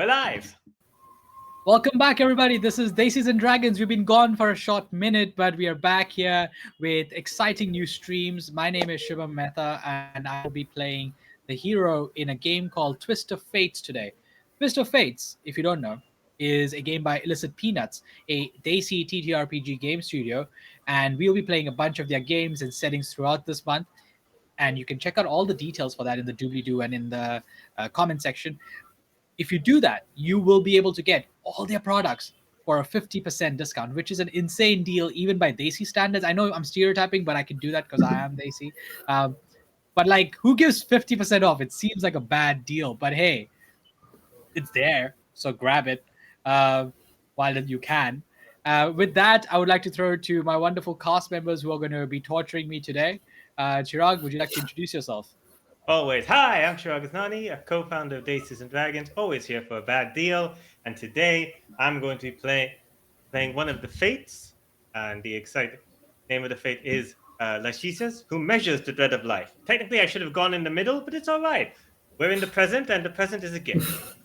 We're live. Welcome back, everybody. This is Desis and Dragons. We've been gone for a short minute, but we are back here with exciting new streams. My name is Shubham Mehta, and I will be playing the hero in a game called Twist of Fates today. Twist of Fates, if you don't know, is a game by Illicit Peanuts, a Desi TTRPG game studio, and we'll be playing a bunch of their games and settings throughout this month. And you can check out all the details for that in the doobly-doo and in the comment section. If you do that, you will be able to get all their products for a 50% discount, which is an insane deal, even by Desi standards. I know I'm stereotyping, but I can do that because I am Desi. But like, who gives 50% off? It seems like a bad deal, but hey, it's there, so grab it while you can. With that, I would like to throw it to my wonderful cast members who are going to be torturing me today. Chirag, would you like to introduce yourself? Always. Hi, I'm Chirag Ghaznani, a co-founder of Desis and Dragons, always here for a bad deal. And today I'm going to be playing one of the fates. And the exciting name of the fate is Lachesis, who measures the dread of life. Technically, I should have gone in the middle, but it's all right. We're in the present, and the present is a gift.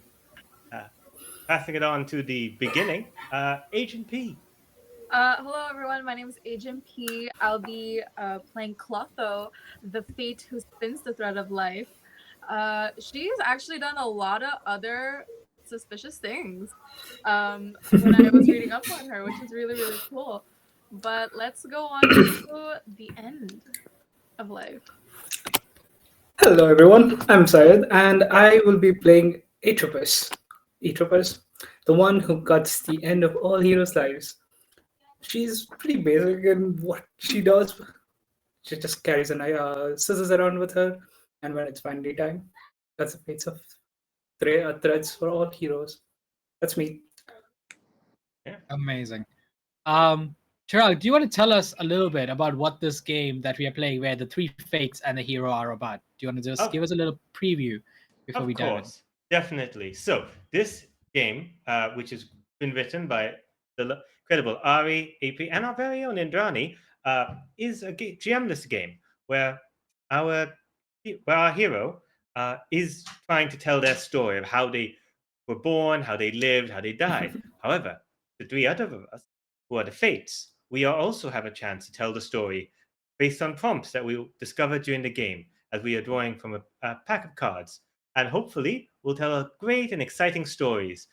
Passing it on to the beginning, Agent P. Hello everyone, my name is Agent P. I'll be playing Clotho, the fate who spins the thread of life. She's actually done a lot of other suspicious things when I was reading up on her, which is really, really cool. But let's go on to the end of life. Hello everyone, I'm Syed and I will be playing Atropus. Atropus, the one who cuts the end of all heroes' lives. She's pretty basic in what she does. She just carries a scissors around with her, and when it's finally time, that's the fates of threads for all heroes. That's me. Yeah. Amazing. Chirag, do you want to tell us a little bit about what this game that we are playing, where the three fates and the hero are about? Do you want to just give us a little preview before we dive in? Of course, definitely. So this game, which has been written by the incredible Ari, AP, and our very own Indrani, is a GMless game where our hero is trying to tell their story of how they were born, how they lived, how they died. However, the three other of us, who are the fates, we also have a chance to tell the story based on prompts that we discover during the game as we are drawing from a pack of cards. And hopefully, we'll tell great and exciting stories.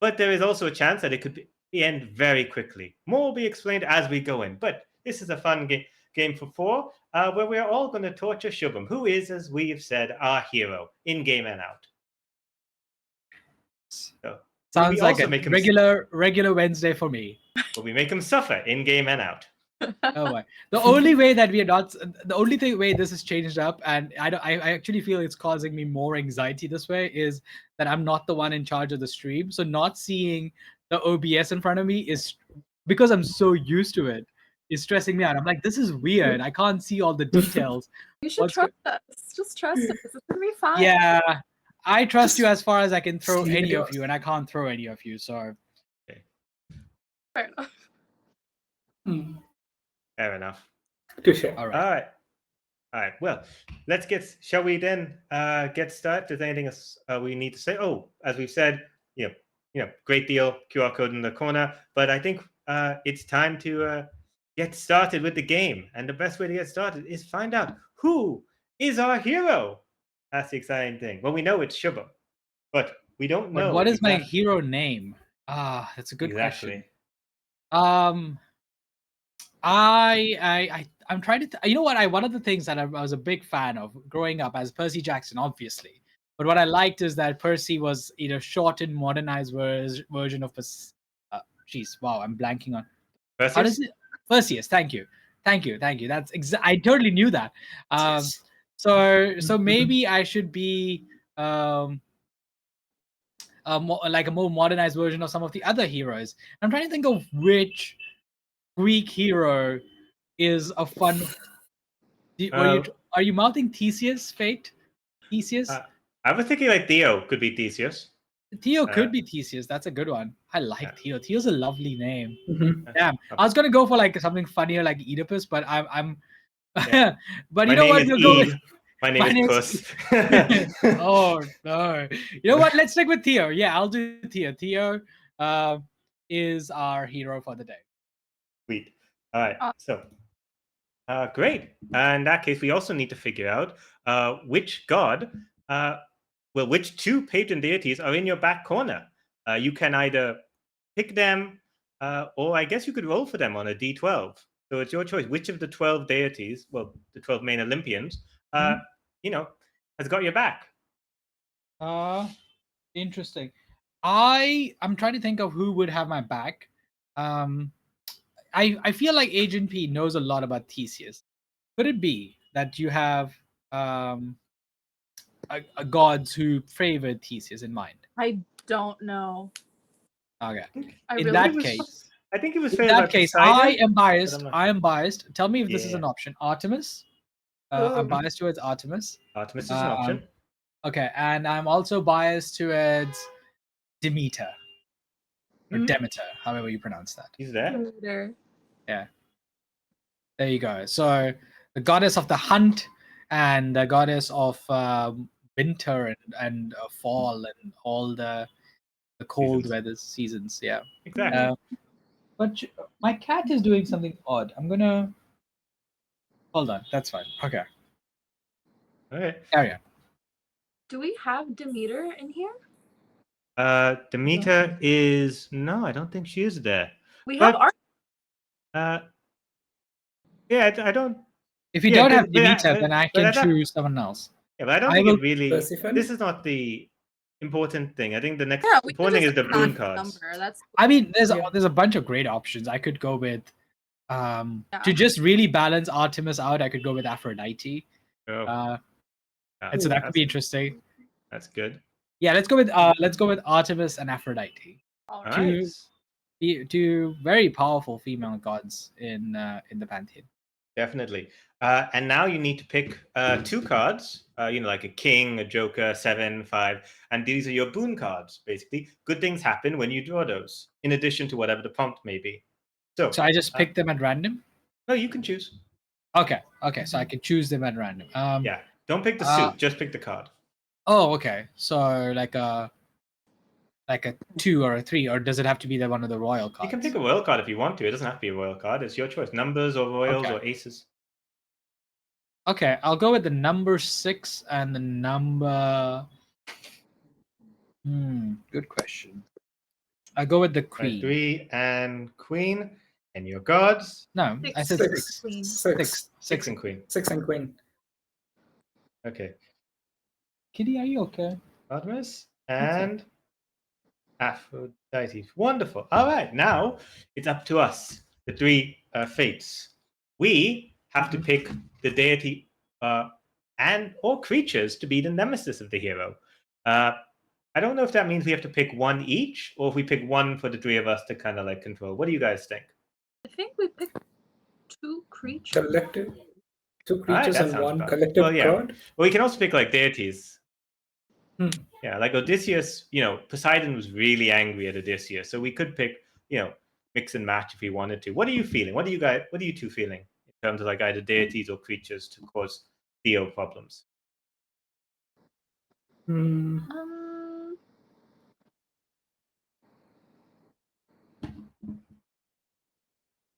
But there is also a chance that it could end very quickly. More will be explained as we go in. But this is a fun game for four, where we are all going to torture Shubham, who is, as we have said, our hero in game and out. So sounds like a regular Wednesday for me. But we make him suffer in game and out. Oh my! The only way that we are not, the only way this is changed up, and I actually feel it's causing me more anxiety this way, is that I'm not the one in charge of the stream. So not seeing the OBS in front of me is, because I'm so used to it, is stressing me out. I'm like, this is weird. I can't see all the details. You should trust us. Just trust us. It's gonna be fine. Yeah, I trust you as far as I can throw any of you, and I can't throw any of you. So okay. Fair enough. Fair enough. All right. Well, shall we then get started? Is there anything else we need to say? Oh, as we've said, great deal, QR code in the corner. But I think it's time to get started with the game. And the best way to get started is find out who is our hero. That's the exciting thing. Well, we know it's Shubham, but we don't know. But what is my hero name? That's a good question. I'm trying to. You know what? One of the things that I was a big fan of growing up as Percy Jackson, obviously. But what I liked is that Percy was shortened, modernized version of wow, I'm blanking on. Perseus? How does it? Perseus. Thank you. That's I totally knew that. So maybe I should be like a more modernized version of some of the other heroes. I'm trying to think of which Greek hero is a fun. Are you mouthing Theseus, fate? Theseus? I was thinking like Theo could be Theseus. Theo could be Theseus. That's a good one. I like Theo. Theo's a lovely name. Mm-hmm. Damn. I was gonna go for like something funnier like Oedipus, but I'm Yeah. but you know what? My name My is name's- Puss. Oh no! You know what? Let's stick with Theo. Yeah, I'll do Theo. Theo is our hero for the day. Sweet. All right. Oh. So, great. In that case, we also need to figure out which god, which two patron deities are in your back corner. You can either pick them, or I guess you could roll for them on a d12. So it's your choice. Which of the 12 deities, well, the 12 main Olympians, you know, has got your back? Interesting. I'm trying to think of who would have my back. I feel like Agent P knows a lot about Theseus. Could it be that you have a gods who favored Theseus in mind? I don't know. Okay. I In really that it was- case, I think it was in favored that by case, Poseidon, I am but biased. I'm not I am biased. Tell me if this is Yeah. an option. Artemis. Ooh. I'm biased towards Artemis. Artemis is an option. Okay, and I'm also biased towards Demeter or Mhm. Demeter, however you pronounce that. He's there. Later. There you go. So the goddess of the hunt and the goddess of winter and fall and all the cold Seasons. weather seasons. Yeah. Exactly. But my cat is doing something odd. I'm gonna hold on. That's fine. Okay. Okay. Carry on. Do we have Demeter in here? Demeter is no, I don't think she is there. We have But- art. Yeah, I don't. If you Yeah, don't have but Demeter, then I but can I don't- choose someone else. Yeah, but I don't I think will- it really. Persephone? This is not the important thing. I think the next Yeah, we can important thing is just the boon assign a cards. number. That's I mean, Yeah. there's a bunch of great options. I could go with Yeah. to just really balance Artemis out. I could go with Aphrodite. Oh, And so that could be interesting. That's good. Yeah, let's go with Artemis and Aphrodite. all All right. right. Two very powerful female gods in the pantheon. Definitely. And now you need to pick two cards, like a king, a joker, 7, 5. And these are your boon cards, basically. Good things happen when you draw those, in addition to whatever the prompt may be. So So I just pick them at random. no, you can choose. Okay, so I can choose them at random. Yeah. Don't pick the uh, suit, just pick the card. Oh, okay. So like a 2 or a 3, or does it have to be one of the royal cards? You can pick a royal card if you want to. It doesn't have to be a royal card. It's your choice. Numbers or royals Okay. or aces. Okay, I'll go with the number 6 and the number. Good question. I'll go with the Right, queen. 3 and queen. And your gods. No, I said Six. 6. Queen. Six. 6 and queen. 6 and queen. Okay. Kitty, are you okay? Artemis and Aphrodite. Wonderful. All right, now it's up to us, the three fates. We have to pick the deity and or creatures to be the nemesis of the hero. I don't know if that means we have to pick one each, or if we pick one for the three of us to kind of like control. What do you guys think? I think we picked 2 creatures. Collective. 2 All right, creatures that and sounds 1 fun. collective Well, yeah. god. Well, we can also pick like deities. Hmm. Yeah, like Odysseus, Poseidon was really angry at Odysseus. So we could pick, mix and match if we wanted to. What are you feeling? What are you two feeling in terms of like either deities or creatures to cause Theo problems? Hmm.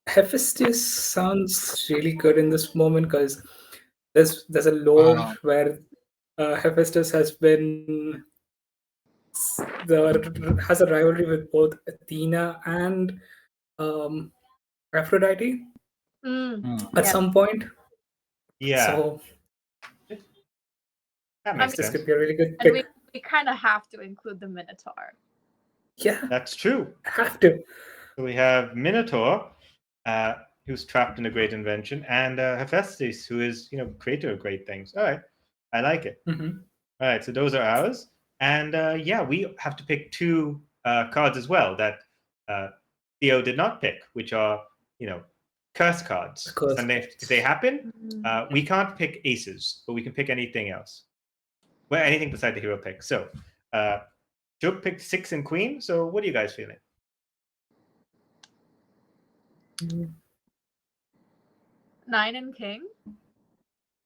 Hephaestus sounds really good in this moment because there's a lore Wow. where Hephaestus has has a rivalry with both Athena and Aphrodite at Yeah. some point. Yeah, So that makes this sense. could be a really good And pick. we kind of have to include the Minotaur. Yeah, That's true. have to. So we have Minotaur, who's trapped in a great invention, and Hephaestus, who is, creator of great things. All right, I like it. Mhm. All right, so those are ours. And yeah, we have to pick 2 cards as well that Theo did not pick, which are, curse cards. Curse And if they happen, Mm. we can't pick aces, but we can pick anything else. Well, anything beside the hero pick. So, Joke picked 6 and queen. So, what are you guys feeling? 9 and king.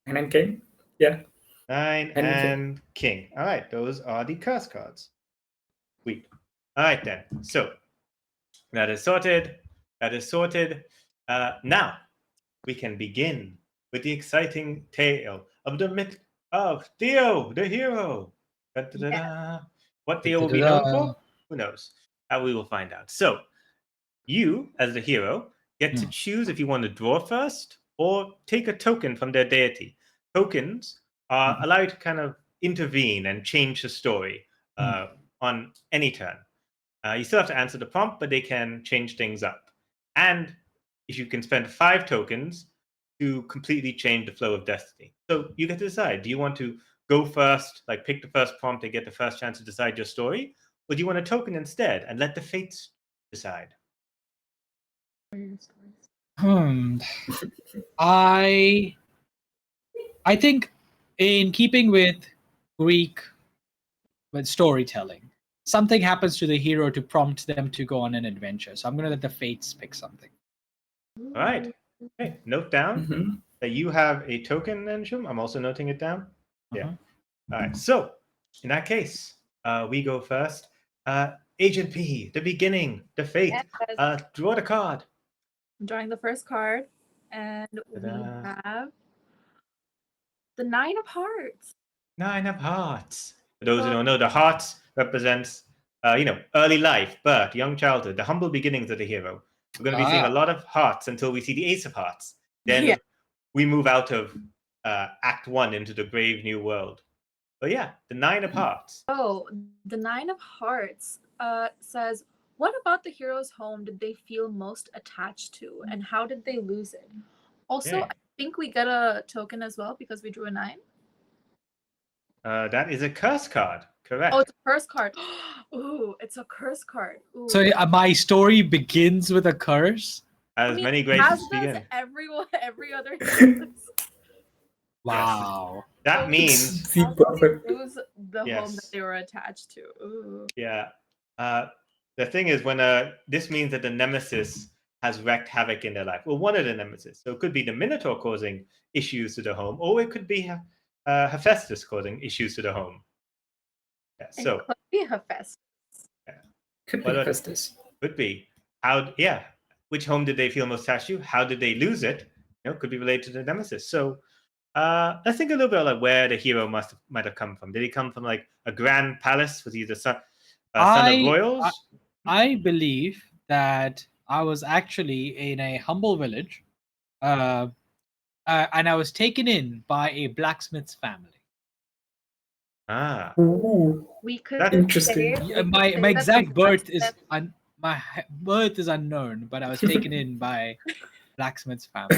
And then king. Yeah. 9 And and king. All right, those are the curse cards. Sweet. All right then. So that is sorted. That is sorted. Now we can begin with the exciting tale of the myth of Theo, the hero. Da-da-da-da. What Theo will be known for? Who knows? We will find out. So you, as the hero, get to choose if you want to draw first or take a token from their deity. Tokens allow you to kind of intervene and change the story on any turn. You still have to answer the prompt, but they can change things up. And if you can spend 5 tokens to completely change the flow of destiny. So you get to decide, do you want to go first, like pick the first prompt and get the first chance to decide your story? Or do you want a token instead and let the fates decide? I think, in keeping with Greek with storytelling, something happens to the hero to prompt them to go on an adventure. So I'm going to let the fates pick something. All right. Okay. Note down Mhm. that you have a token, then, Shum. I'm also noting it down. Yeah. Uh-huh. All right. So in that case, we go first. Agent P, the beginning, the fate. Yes. Draw the card. I'm drawing the first card, and Ta-da. we have the 9 of Hearts. 9 of hearts. For those who don't know, the hearts represents, early life, birth, young childhood, the humble beginnings of the hero. We're going to be seeing a lot of hearts until we see the Ace of Hearts. Then Yeah. we move out of Act 1 into the brave new world. But yeah, the 9 of hearts. Oh, the 9 of Hearts says, what about the hero's home did they feel most attached to, and how did they lose it? Also, Okay. I think we get a token as well because we drew a 9. That is a curse card. Correct. Oh, it's a curse card. Ooh, it's a curse card. Ooh. So my story begins with a curse? As many great as does begin. every other hero. Wow. That means It's the perfect. Lose the home Yes. that they were attached to. Ooh. Yeah. The thing is, when this means that the nemesis has wreaked havoc in their life. Well, one of the nemesis. So it could be the Minotaur causing issues to the home, or it could be Hephaestus causing issues to the home. Yeah, It so could be Hephaestus. Could be What about- Festus. could be which home did they feel most attached to? How did they lose it? Could be related to the nemesis. So let's think a little bit like where the hero might have come from. Did he come from like a grand palace? Was he the son of royals? I believe that I was actually in a humble village, and I was taken in by a blacksmith's family. Ooh, We could That's interesting. say, My that the exact birth is blacksmith- birth is unknown, but I was taken in by blacksmith's family.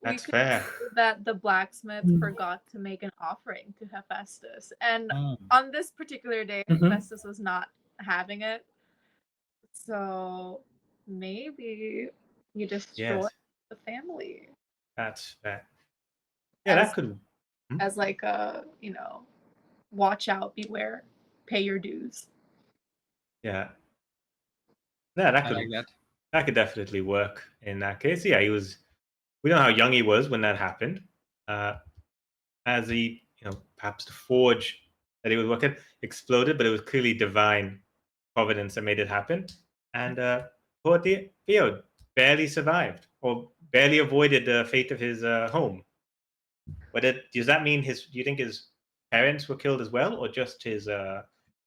That's we could fair. say that the blacksmith forgot to make an offering to Hephaestus, and Hmm. on this particular day, Mhm. Hephaestus was not having it. So maybe you destroy Yes, the family that's fair. Yeah, that as could. as like a watch out, beware, pay your dues. Yeah, that I could. like that. That could definitely work in that case. Yeah, he was. We don't know how young he was when that happened. As he, perhaps the forge that he was working exploded, but it was clearly divine providence that made it happen. And poor Theo barely survived or barely avoided the fate of his home. But does that mean do you think his parents were killed as well, or just his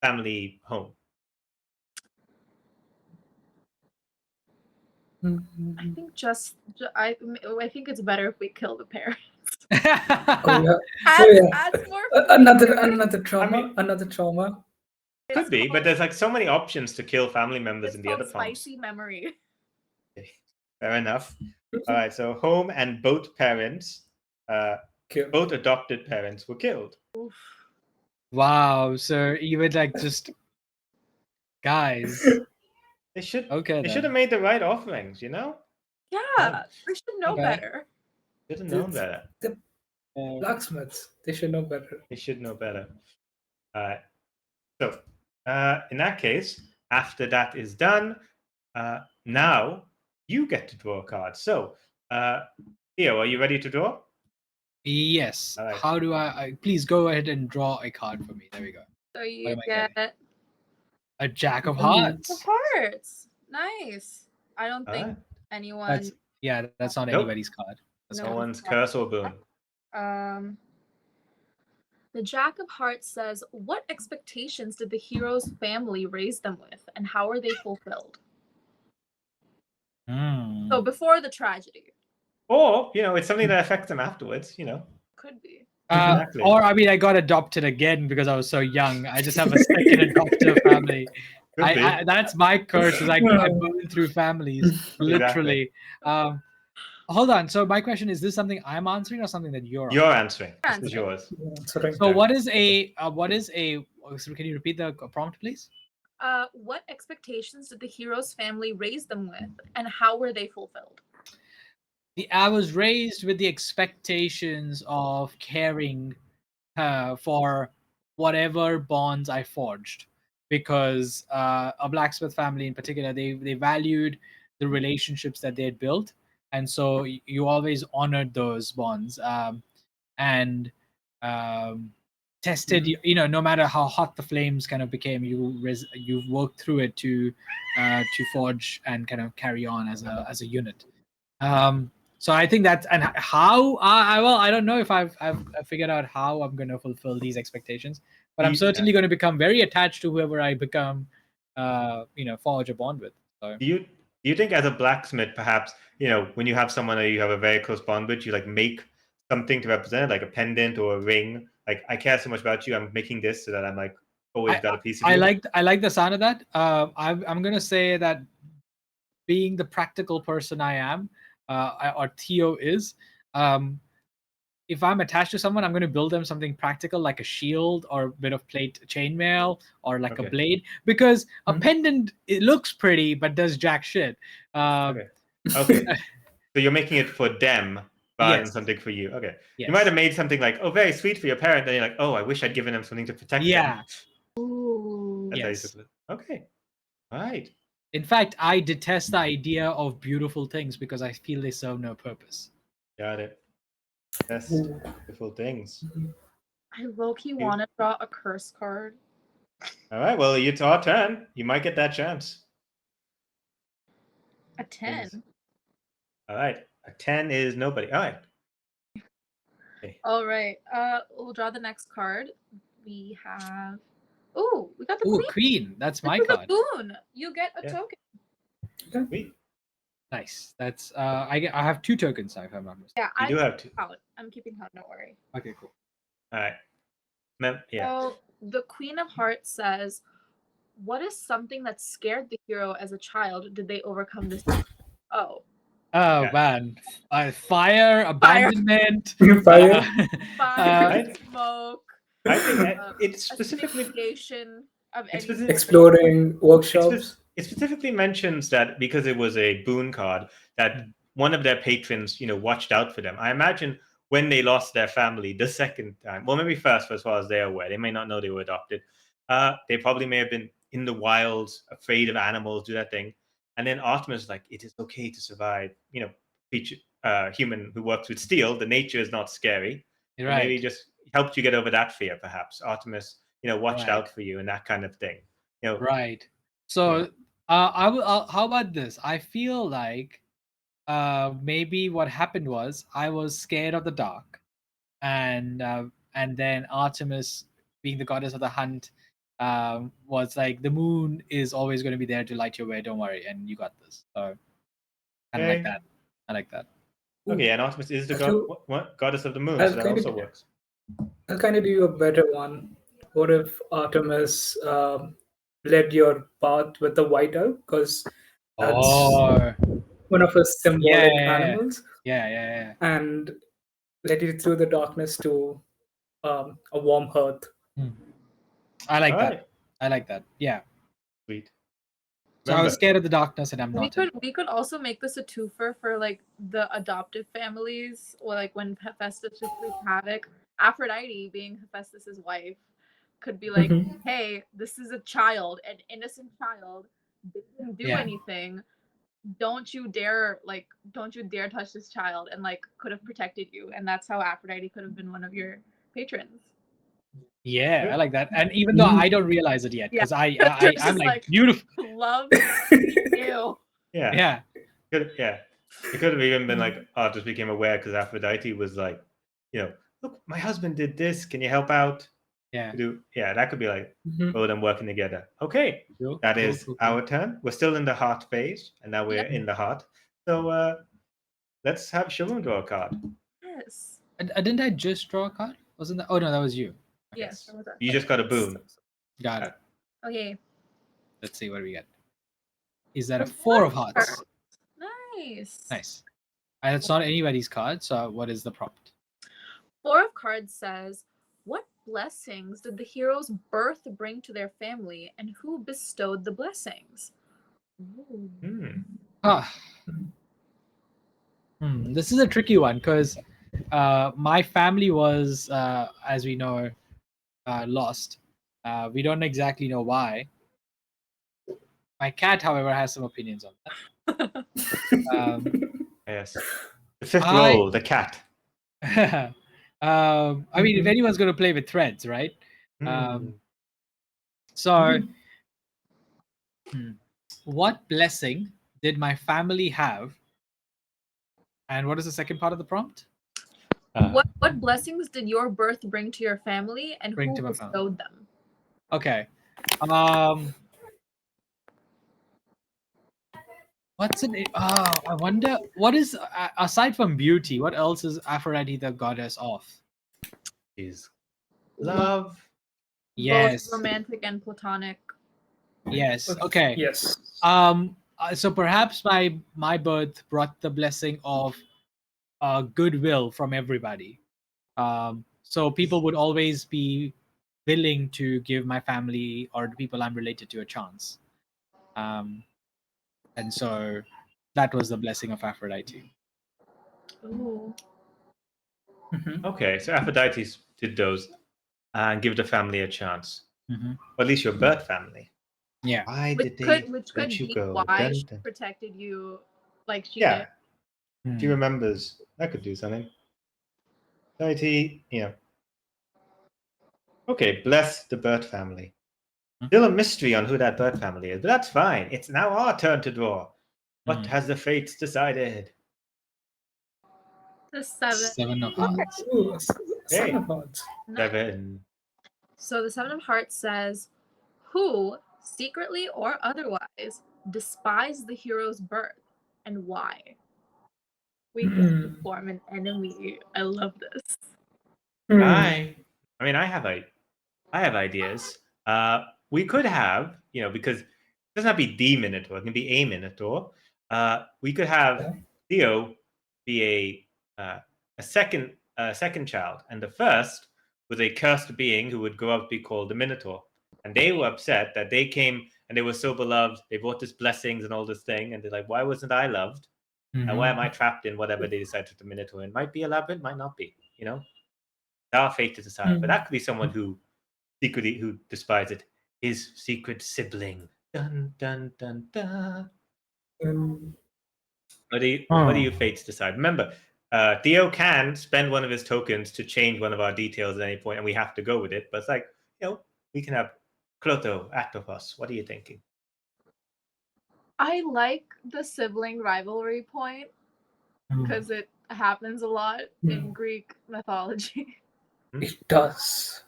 family home? I think I think it's better if we kill the parents. Oh yeah. Adds more. Another trauma. I mean- another trauma. Could be, but there's like so many options to kill family members It's in the called other prompts. spicy memory. Fair enough. All right, so home and both parents, Kill. both adopted parents were killed. Wow. So even like just guys. They should. Okay. They then. should have made the right offerings. Yeah, we should know Okay. better. Should have known better. The Uh, blacksmiths. They should know better. They should know better. All right. So, in that case, after that is done, now you get to draw a card. So, Theo, are you ready to draw? Yes. All right. How do please go ahead and draw a card for me. There we go. So What you am I get getting? A Jack of the Hearts. hearts. Nice. I don't All think right. anyone. That's not Nope. anybody's card. That's No No. one's curse or boon. Um, the Jack of Hearts says, "What expectations did the hero's family raise them with, and how are they fulfilled?" Hmm. So before the tragedy, Or, it's something that affects them afterwards, could be. Exactly. Or I mean, I got adopted again because I was so young. I just have a second adoptive family. Could be. That's my curse. Is I burn through families, literally. Hold on. So my question is: this something I'm answering or something that you're You're answering? answering. This is yours. So what is a so can you repeat the prompt, please? What expectations did the hero's family raise them with, and how were they fulfilled? I was raised with the expectations of caring for whatever bonds I forged, because a blacksmith family in particular, they valued the relationships that they had built, and so you always honored those bonds, and tested. No matter how hot the flames kind of became, you worked through it to forge and kind of carry on as a unit. So I think that's, and how I don't know if I've figured out how I'm going to fulfill these expectations, but I'm certainly going to become very attached to whoever I become, forge a bond with. So. Do you think as a blacksmith, perhaps, when you have someone that you have a very close bond with, you like make something to represent it, like a pendant or a ring? Like, I care so much about you, I'm making this so that I'm like always got a piece of you. I like the sound of that. I'm going to say that being the practical person I am, or Theo is, if I'm attached to someone, I'm going to build them something practical, like a shield or a bit of plate chainmail or like a blade, because a pendant, it looks pretty but does jack shit. Okay. So you're making it for them rather than something for you. Okay. Yes. You might have made something like, oh, very sweet for your parent, then you're like, oh, I wish I'd given them something to protect them. Ooh. That's Yes. how you okay. All right. In fact, I detest the idea of beautiful things because I feel they serve no purpose. Got it. Yes. Beautiful things. I low-key want to draw a curse card. All right. Well, it's our turn. You might get that chance. A 10. All right. A 10 is nobody. All right. Okay. All right. We'll draw the next card. We have. Ooh, we got the Ooh, queen. queen. That's my This is card. a boon. You get a token. Sweet. Nice. That's I have 2 tokens, if I'm not mistaken. Yeah, I do have 2. I'm keeping count. Don't worry. Okay, cool. All right. Yeah. So the Queen of Hearts says, "What is something that scared the hero as a child? Did they overcome this?" Oh. Oh man, fire, abandonment, Fire. Fire, smoke. I think it's specifically asphyxiation of any exploring workshops. It specifically mentions that because it was a boon card, that one of their patrons, watched out for them. I imagine when they lost their family the second time, well, maybe first, as far as they're aware, they may not know they were adopted. They probably may have been in the wilds, afraid of animals, do that thing. And then Artemis is like, it is okay to survive, human who works with steel. The nature is not scary. Right. Maybe just helped you get over that fear, perhaps. Artemis, watched out for you and that kind of thing. Right. So how about this? I feel like maybe what happened was I was scared of the dark, and then Artemis, being the goddess of the hunt, was like, the moon is always going to be there to light your way. Don't worry, and you got this. So I like that. I like that. Okay, and Artemis is the goddess of the moon, so that also works. I'll kind of do you a better one. What if Artemis led your path with the white elk? Because that's one of her symbolic animals. Yeah. And led you through the darkness to a warm hearth. I like that. I like that. Yeah. Sweet. So I was scared of the darkness, and I'm not. We could also make this a twofer for like the adoptive families, or like when Hephaestus wreaks havoc. Aphrodite, being Hephaestus's wife, could be like, "Hey, this is a child, an innocent child. They didn't do anything. don't you dare touch this child, and like could have protected you, and that's how Aphrodite could have been one of your patrons. Yeah, I like that. And even though I don't realize it yet, because I'm Just like beautiful. love you. Yeah. Yeah. It could have even been like, oh, just became aware because Aphrodite was like, look, my husband did this. Can you help out? Yeah. Yeah, that could be like Mhm. both of them working together. Okay, that is our turn. We're still in the heart phase, and now we're in the heart. So let's have Shubham draw a card. Yes. Didn't I just draw a card? Wasn't that? Oh no, that was you. Yes. You just got a boom. Got it. Okay. Let's see what we get. Is that a 4 of hearts? Nice. Nice. And it's not anybody's card, so what is the prompt? 4 of cards says, what blessings did the hero's birth bring to their family, and who bestowed the blessings? Ooh. This is a tricky one because my family was, as we know, lost. We don't exactly know why. My cat, however, has some opinions on that. Yes. The fifth role, the cat. I mean, if anyone's going to play with threads, right? What blessing did my family have? And what is the second part of the prompt? What blessings did your birth bring to your family, and who bestowed them? Okay. What's it? I wonder what is aside from beauty. What else is Aphrodite the goddess of? Is love. Yes. Both romantic and platonic. Yes. Okay. Yes. So perhaps my birth brought the blessing of goodwill from everybody. So people would always be willing to give my family or the people I'm related to a chance. And so that was the blessing of Aphrodite. Ooh. Okay, so Aphrodite did those and give the family a chance. Or at least your birth family. Yeah. Why Which did they could let you be go? why she protected you like she Yeah. did. She remembers. That could do something. Aphrodite, Okay, bless the bird family. Still a mystery on who that bird family is, but that's fine. It's now our turn to draw. What has the fates decided? The 7. 7 of hearts. Ooh, 7 of hearts. 7. So the 7 of hearts says, who, secretly or otherwise, despised the hero's birth, and why? We can form an enemy. I love this. I have ideas. We could have, because it doesn't have to be the Minotaur, it can be a Minotaur. We could have Theo be a second child, and the first was a cursed being who would grow up to be called the Minotaur. And they were upset that they came and they were so beloved. They brought us blessings and all this thing, and they're like, "Why wasn't I loved? And why am I trapped in whatever they decided to the Minotaur? It might be a labyrinth, might not be. Our fate to decide." But that could be someone who secretly despises it. His secret sibling. Dun dun dun dun. What do you fates decide? Remember, Theo can spend one of his tokens to change one of our details at any point, and we have to go with it. But it's like, we can have Clotho, Atropos. What are you thinking? I like the sibling rivalry point because it happens a lot in Greek mythology. It does.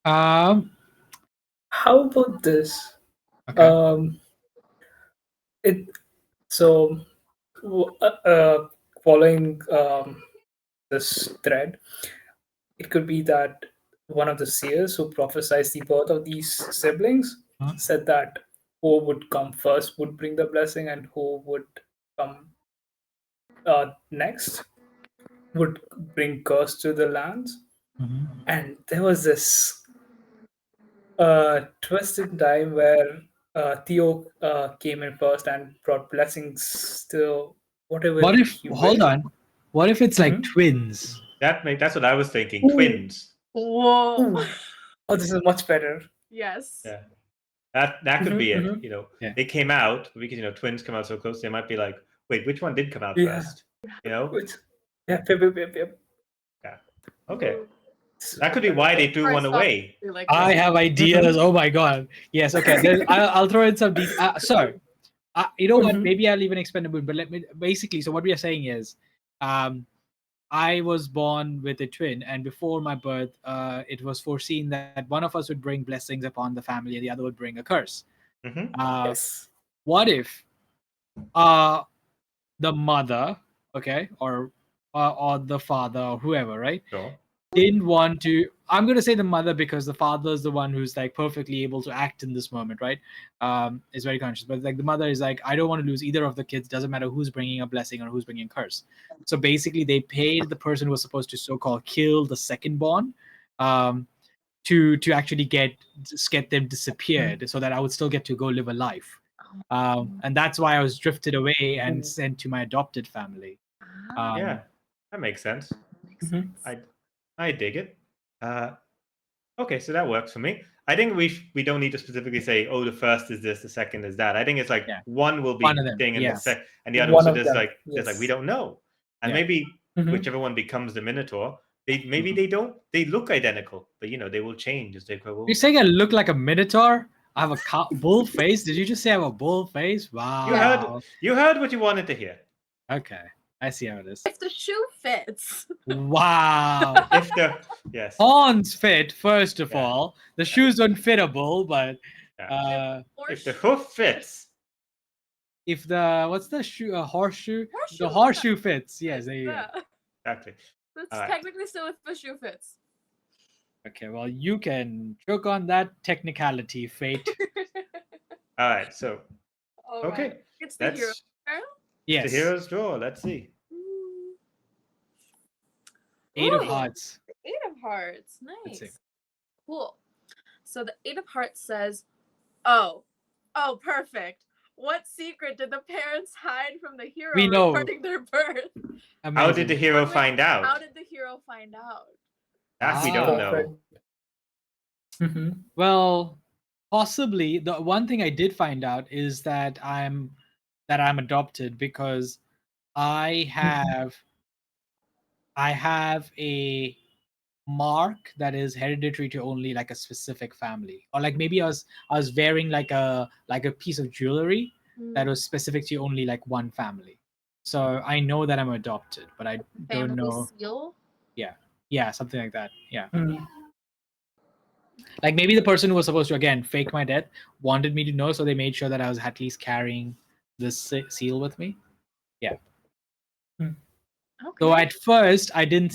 How about this? Okay. Following this thread, it could be that one of the seers who prophesied the birth of these siblings said that who would come first would bring the blessing, and who would come next would bring curse to the lands. And there was this twisted time where Theo came in first and brought blessings to whatever. What if? Hold on. What if it's like twins? That's what I was thinking. Twins. Whoa! Oh, this is much better. Yes. Yeah. That could be it. Yeah. They came out because twins come out so close. They might be like, wait, which one did come out Yeah. first? You know? Which, yep. Yeah. Okay. So That could be why they threw I one saw away. something like I this. have ideas. Oh my god. Yes. Okay. I'll throw in some details. You know what? Mhm. Maybe I'll even expand a bit. But let me basically. So what we are saying is, I was born with a twin, and before my birth, it was foreseen that one of us would bring blessings upon the family, and the other would bring a curse. Hmm. Yes. What if the mother, okay, or the father or whoever, right, Sure. didn't want to. I'm going to say the mother because the father is the one who's like perfectly able to act in this moment, right? Is very conscious, but like the mother is like, I don't want to lose either of the kids. Doesn't matter who's bringing a blessing or who's bringing a curse. So basically, they paid the person who was supposed to so-called kill the second born, to actually get them disappeared, so that I would still get to go live a life. And that's why I was drifted away and sent to my adopted family. Yeah, that makes sense. Makes Mhm. sense. I dig it. Okay, so that works for me. I think we don't need to specifically say, oh, the first is this, the second is that. I think it's like Yeah. one will be One of them, thing, and yeah. and the other One one. So of there's them, like we yes. don't know, and Yeah. maybe Mhm. whichever one becomes the Minotaur, they don't. They look identical, but they will change as they grow older. You're saying I look like a minotaur? I have a bull face. Did you just say I have a bull face? Wow. You heard what you wanted to hear. Okay, I see how it is. If the shoe fits. Wow. Yes. Horns fit, first of Yeah. all. The shoes don't fit a bull, but If the hoof fits. if the what's the shoe? Horseshoe. Horseshoe, The horseshoe fits. Yes, there you go. Yeah. Exactly. That's All right. technically still if the shoe fits. Okay, well you can choke on that technicality, fate. All right. So All okay, right. It's the hero that's turn. Yes. the hero's draw. Let's see. Eight of Ooh, hearts. the Eight of Hearts. Let's see. Nice. Cool. So the Eight of Hearts says, oh, perfect. What secret did the parents hide from the hero We know. regarding their birth? Amazing. How did the hero Wait, find out? How did the hero find out? That we don't know. Perfect. Mhm. Well, possibly the one thing I did find out is that I'm adopted because I have a mark that is hereditary to only like a specific family, or like maybe I was wearing like a piece of jewelry that was specific to only like one family. So I know that I'm adopted, but I don't Family know. seal? Yeah, something like that. Yeah. Mhm. Like maybe the person who was supposed to again fake my death wanted me to know, so they made sure that I was at least carrying this seal with me. Yeah. Okay. So at first I didn't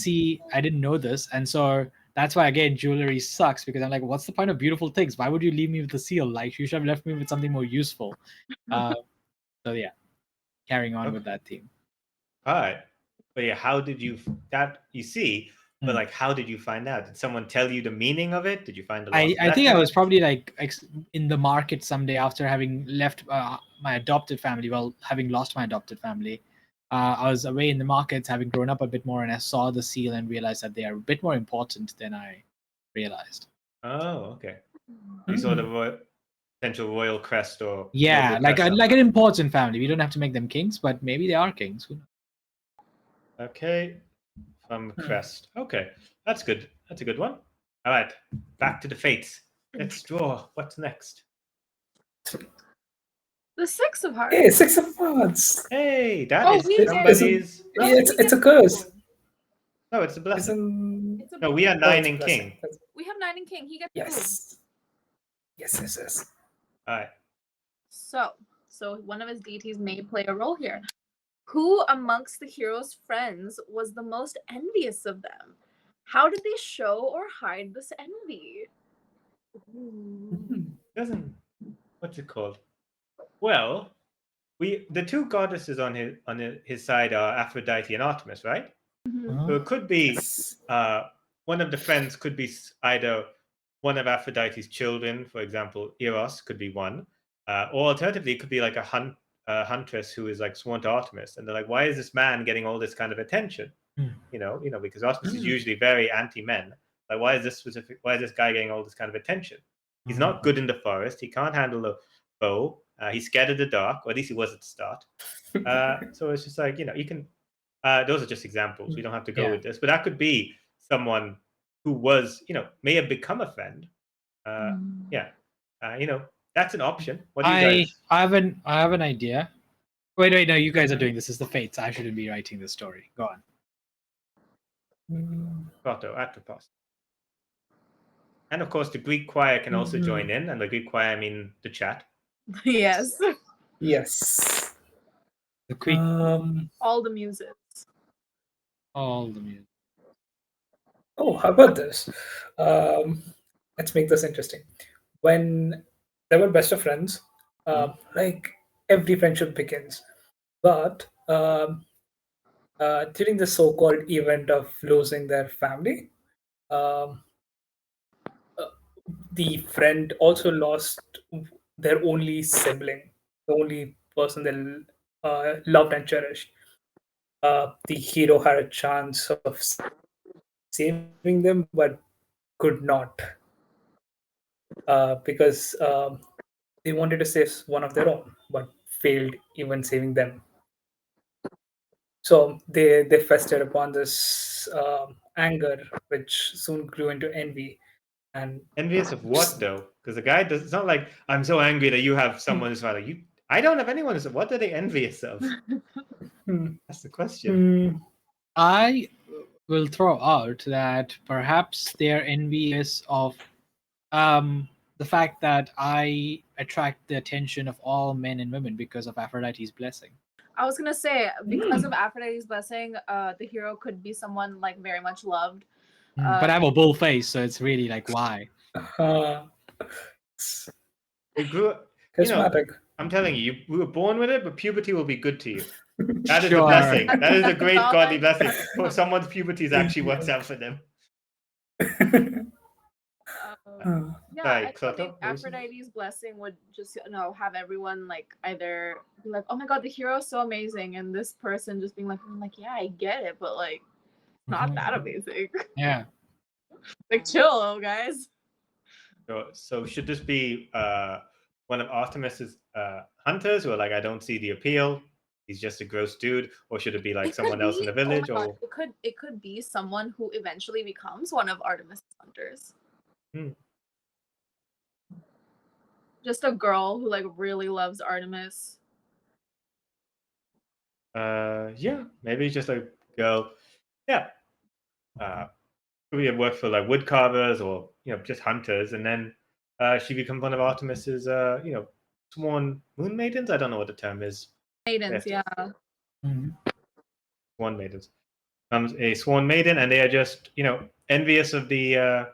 know this, and so that's why again jewelry sucks, because I'm like, what's the point of beautiful things? Why would you leave me with the seal? Like you should have left me with something more useful. So yeah, carrying on with that theme. All right. But yeah, how did you you see? But like, how did you find out? Did someone tell you the meaning of it? Did you find the lost I think I letter? was probably like in the market someday after having left my adopted family. Well, having lost my adopted family, I was away in the markets, having grown up a bit more, and I saw the seal and realized that they are a bit more important than I realized. Oh, okay. You saw the potential royal crest or Yeah, noble like crest like somewhere. an important family. We don't have to make them kings, but maybe they are kings. Who knows? Okay, from crest. Okay, that's good. That's a good one. All right, back to the fates. Let's draw. What's next? The Six of Hearts. Hey, Six of Hearts. Hey, that Oh, is we get- somebody's. Yeah, it's a curse. No, it's a blessing. Isn't It's a No, we are oh, nine it's a and blessing. king. We have 9 and King. He gets boom. Yes. Yes. All right. So one of his deities may play a role here. Who amongst the hero's friends was the most envious of them? How did they show or hide this envy? Doesn't what's it called? Well, the two goddesses on his side are Aphrodite and Artemis, right? So it could be Yes. one of the friends could be either one of Aphrodite's children, for example, Eros could be one, or alternatively, it could be like a huntress who is like sworn to Artemis, and they're like, "Why is this man getting all this kind of attention?" Because Artemis is usually very anti-men. Like, why is this guy getting all this kind of attention? He's not good in the forest. He can't handle a bow. He's scared of the dark, or at least he was at the start. So it's just like, you can. Those are just examples. We don't have to go with this, but that could be someone who was, may have become a friend. Yeah, that's an option. What do you guys? I have an idea. Wait, no, you guys are doing this. Is the fates. I shouldn't be writing this story. Go on. Proto, Atropos. And of course, the Greek choir can also join in, and the Greek choir, I mean the chat. Yes. Yes. The Greek, All the muses. all the music. Oh, how about this? Let's make this interesting. When they were best of friends, like every friendship begins, but during the so-called event of losing their family, um, the friend also lost their only sibling, the only person they loved and cherished. The hero had a chance of saving them, but could not because they wanted to save one of their own, but failed even saving them. So they festered upon this anger, which soon grew into envy. And Envious of what though? Because the guy does. It's not like I'm so angry that you have someone who's like you. I don't have anyone. So what are they envious of? That's the question. I will throw out that perhaps they're envious of the fact that I attract the attention of all men and women because of Aphrodite's blessing. I was gonna say, because of Aphrodite's blessing, the hero could be someone like very much loved. But I have a bull face, so it's really like why? It grew. charismatic. I'm telling you, we were born with it, but puberty will be good to you. That is Sure. a blessing. That is a great All godly that- blessing. For someone's puberties actually works out for them. Yeah, Sorry, I Clotho, think what was it? Aphrodite's blessing would just have everyone like either be like, oh my god, the hero's so amazing, and this person just being like, yeah, I get it, but like it's not that amazing. Yeah. Like chill, guys. So should this be one of Artemis's hunters, who are like, I don't see the appeal. He's just a gross dude, or should it be like someone else in the village? Oh my Or God, it could be someone who eventually becomes one of Artemis' hunters. Just a girl who like really loves Artemis. yeah, maybe just a girl. Yeah, could be work for like wood carvers or just hunters, and then she becomes one of Artemis's sworn moon maidens. I don't know what the term is. Maidens, yeah. Sworn maidens. Becomes a sworn maiden, and they are just envious of the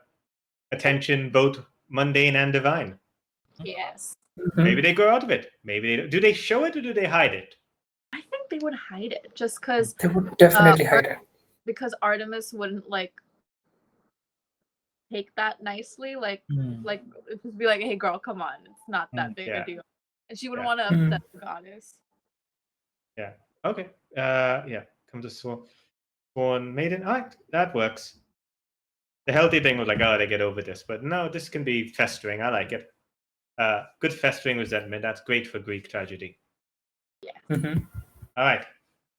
attention, both mundane and divine. Yes. Maybe they grow out of it. Maybe do they show it or do they hide it? I think they would hide it just because They would definitely hide it. because Artemis wouldn't like take that nicely, like just be like, hey girl, come on, it's not that big a deal, and she wouldn't want to upset the goddess. Yeah. Okay. Yeah. Comes a sworn maiden. All right, that works. The healthy thing was like, oh, they get over this, but no, this can be festering. I like it. Good festering resentment. That's great for Greek tragedy. Yeah. All right.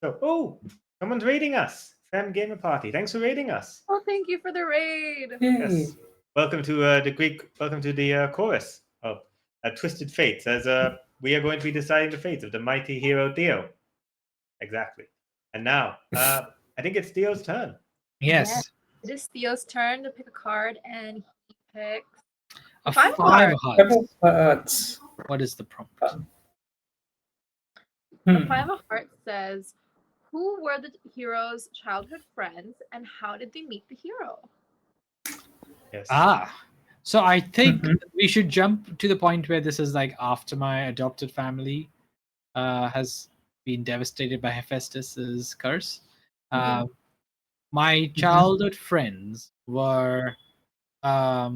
So, someone's raiding us. Fem Gamer Party. Thanks for raiding us. Oh, thank you for the raid. Yes. Welcome to the Greek. Welcome to the chorus of Twisted Fates. As we are going to be deciding the fates of the mighty hero Theo. Exactly. And now, I think it's Theo's turn. Yes. It is Theo's turn to pick a card, and he picks A Five of five of hearts. Hearts. What is the prompt? The Five of Hearts says, who were the hero's childhood friends, and how did they meet the hero? Yes. So I think we should jump to the point where this is like after my adopted family has been devastated by Hephaestus's curse. My childhood friends were a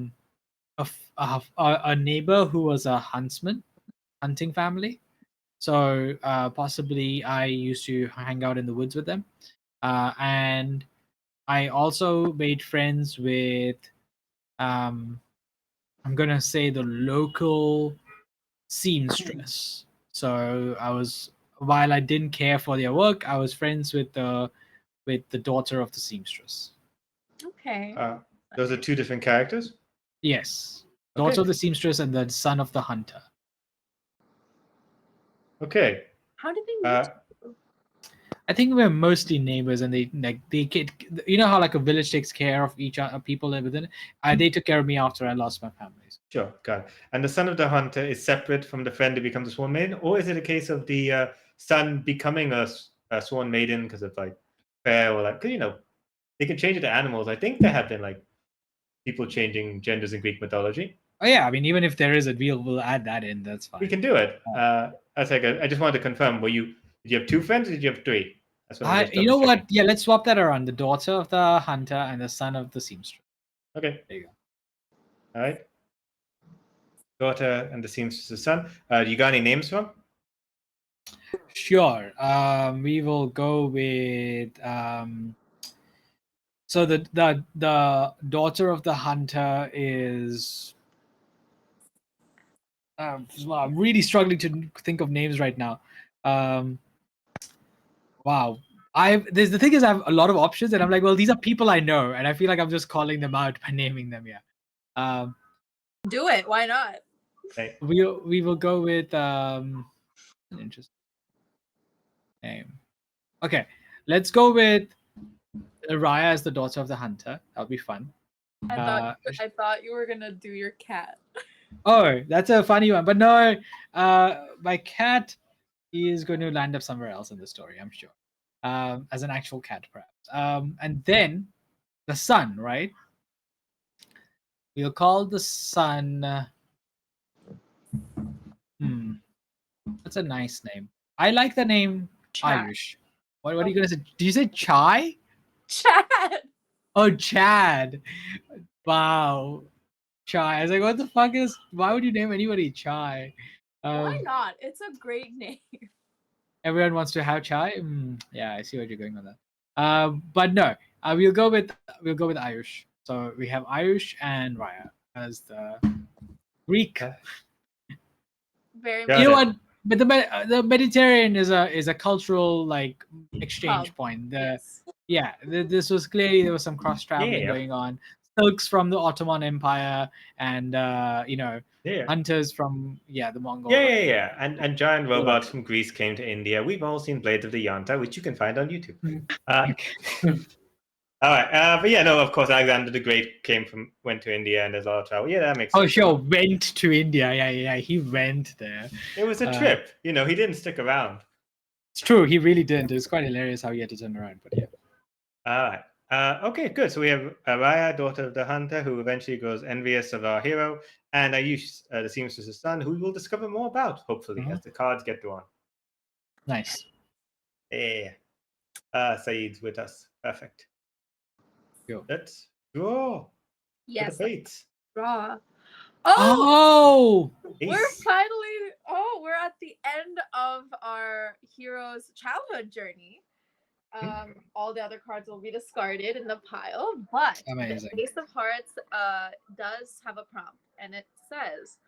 neighbor who was a hunting family. So possibly I used to hang out in the woods with them. And I also made friends with I'm gonna say the local seamstress. So while I didn't care for their work, I was friends with the daughter of the seamstress. Okay. Those are two different characters. Yes, Okay. daughter of the seamstress and the son of the hunter. Okay. How did they meet? I think we're mostly neighbors, and they get, you know how like a village takes care of each other, people within it. They took care of me after I lost my family. Sure, got it. And the son of the hunter is separate from the friend who becomes a sworn maiden, or is it a case of the son becoming a sworn maiden because of like fair or like, 'cause, you know, they can change it to animals. I think there have been like people changing genders in Greek mythology. Oh yeah, I mean, even if there is a we'll add that in. That's fine. We can do it. I just wanted to confirm. Did you have two friends or did you have three? That's what I'm just You know double what? checking. Yeah, let's swap that around. The daughter of the hunter and the son of the seamstress. Okay. There you go. All right. Daughter and the seamstress' son. You got any names from? Sure. We will go with so the daughter of the hunter is well, I'm really struggling to think of names right now. Wow. The thing is I have a lot of options and I'm like, well, these are people I know, and I feel like I'm just calling them out by naming them. Yeah. Do it. Why not? Okay. We will go with an interesting name. Okay, let's go with Raya as the daughter of the hunter. That'll be fun. I thought you were gonna do your cat. Oh, that's a funny one, but no, my cat is going to land up somewhere else in the story, I'm sure, as an actual cat, perhaps. And then the son, right? We'll call the son. That's a nice name. I like the name Chad. Ayush. What are you gonna say? Did you say Chai? Chad. Oh, Chad. Wow. Chai. I was like, what the fuck is? Why would you name anybody Chai? Why not? It's a great name. Everyone wants to have Chai. Yeah, I see what you're going on that. But no, we'll go with Ayush. So we have Ayush and Raya as the Greek. Very Got You know it. what? But the Mediterranean is a cultural like exchange Hub. point. Yes. Yeah, this was clearly there was some cross traveling Yeah. going on. Silks from the Ottoman Empire and Yeah. hunters from the Mongol. Yeah. And giant robots from Greece came to India. We've all seen Blades of the Yanta, which you can find on YouTube. All right. But yeah, no, of course, Alexander the Great went to India, and there's a lot of travel. Yeah, that makes sense. Oh, sure, went to India. Yeah, he went there. It was a trip. You know, he didn't stick around. It's true, he really didn't. It was quite hilarious how he had to turn around, but yeah. All right. Okay, good. So we have Araya, daughter of the hunter, who eventually grows envious of our hero, and Ayush, the seamstress' son, who we will discover more about, hopefully, as the cards get drawn. Nice. Yeah. Saeed's with us. Perfect. Yo. Let's draw. Yes. The fates. Draw. Oh! We're finally. We're at the end of our hero's childhood journey. All the other cards will be discarded in the pile, but Amazing. the Ace of Hearts does have a prompt, and it says,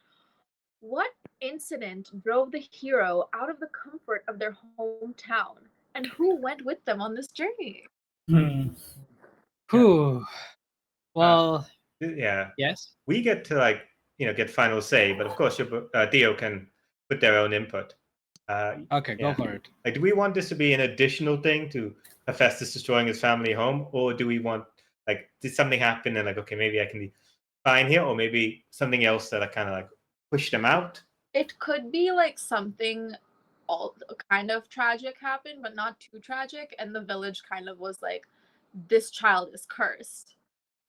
"What incident drove the hero out of the comfort of their hometown, and who went with them on this journey?" Whew. Well, yeah. Yes. We get to get final say, but of course, Theo can put their own input. Okay, go for it. Like, do we want this to be an additional thing to Hephaestus destroying his family home, or do we want did something happen and okay, maybe I can be fine here, or maybe something else that I kind of pushed them out? It could be something all kind of tragic happened, but not too tragic, and the village kind of was like, this child is cursed.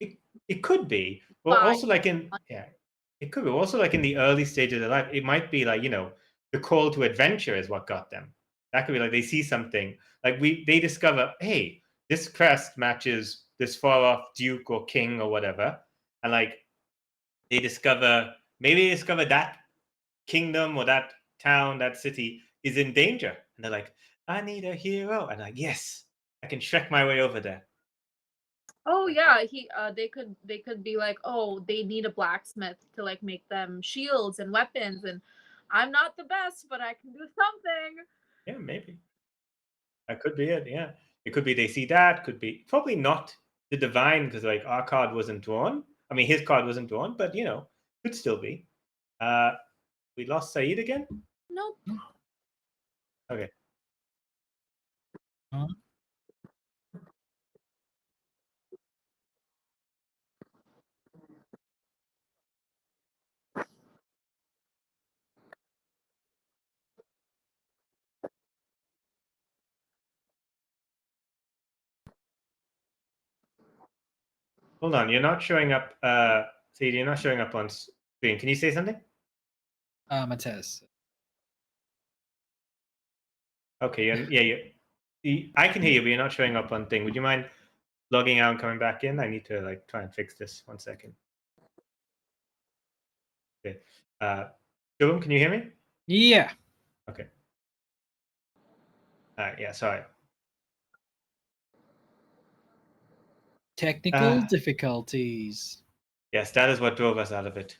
It could be. Well, also it could be also in the early stages of life. It might be the call to adventure is what got them. That could be they see something they discover, hey, this crest matches this far off duke or king or whatever, and they discover that kingdom or that town, that city is in danger, and they're like, I need a hero, and yes, I can trek my way over there. Oh yeah, they could be like, oh, they need a blacksmith to like make them shields and weapons, and I'm not the best, but I can do something. Yeah, maybe. That could be it. Yeah, it could be they see that. Could be probably not the divine because like our card wasn't drawn. I mean, his card wasn't drawn, but could still be. We lost Saeed again. Nope. Okay. Huh? Hold on, you're not showing up. Saeed, you're not showing up on screen. Can you say something? It says. Okay. I can hear you, but you're not showing up on thing. Would you mind logging out and coming back in? I need to like try and fix this. 1 second. Okay. Shubham, can you hear me? Yeah. Okay. All right. Yeah. Sorry. Technical difficulties. Yes, that is what drove us out of it.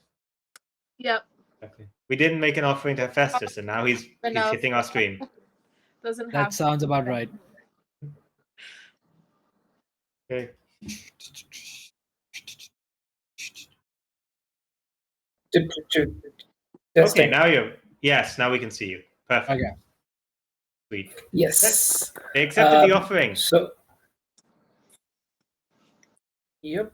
Yep. Exactly. We didn't make an offering to Festus, and now he's Enough. hitting our stream. Doesn't have. That sounds about right. Okay. Okay. Testing. Now we can see you. Perfect. Okay. Sweet. Yes. They accepted the offering. So, yep.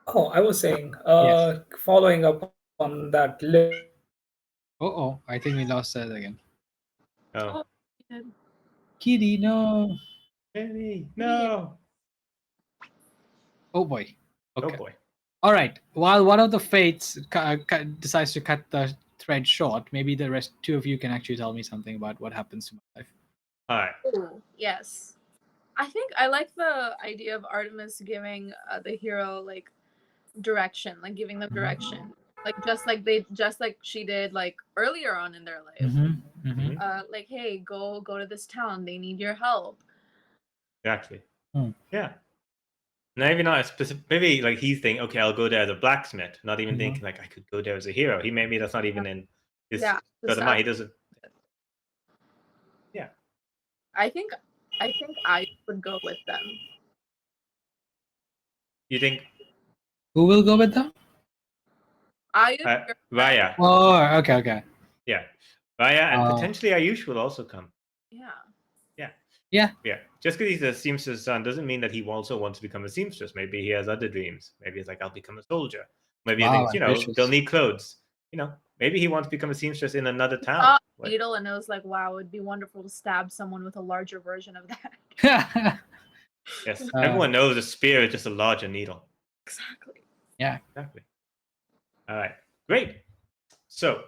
I was saying, Yes. following up on that list. Oh, I think we lost that again. Oh. Kitty, no. Penny, no. Oh boy. Okay. Oh boy. All right. While one of the fates decides to cut the thread short, maybe the rest two of you can actually tell me something about what happens to my life. All right. Ooh, yes. I think I like the idea of Artemis giving the hero like direction, like giving them direction, like just like she did like earlier on in their life. Like, hey, go to this town. They need your help. Exactly. Hmm. Yeah. Maybe not a specific. Maybe like he's thinking, okay, I'll go there as a blacksmith. Not even thinking like I could go there as a hero. Maybe that's not even in his sort of mind. He doesn't. Yeah. I think I would go with them. You think? Who will go with them? Raya. Oh, okay. Yeah. Raya and potentially Ayush will also come. Yeah. Yeah. Just because he's a seamstress son doesn't mean that he also wants to become a seamstress. Maybe he has other dreams. Maybe it's like I'll become a soldier. Maybe he thinks ambitious. they'll need clothes. Maybe he wants to become a seamstress in another town. Needle and it was like, wow, it'd be wonderful to stab someone with a larger version of that. Yes, everyone knows a spear is just a larger needle. Exactly. Yeah. Exactly. All right. Great. So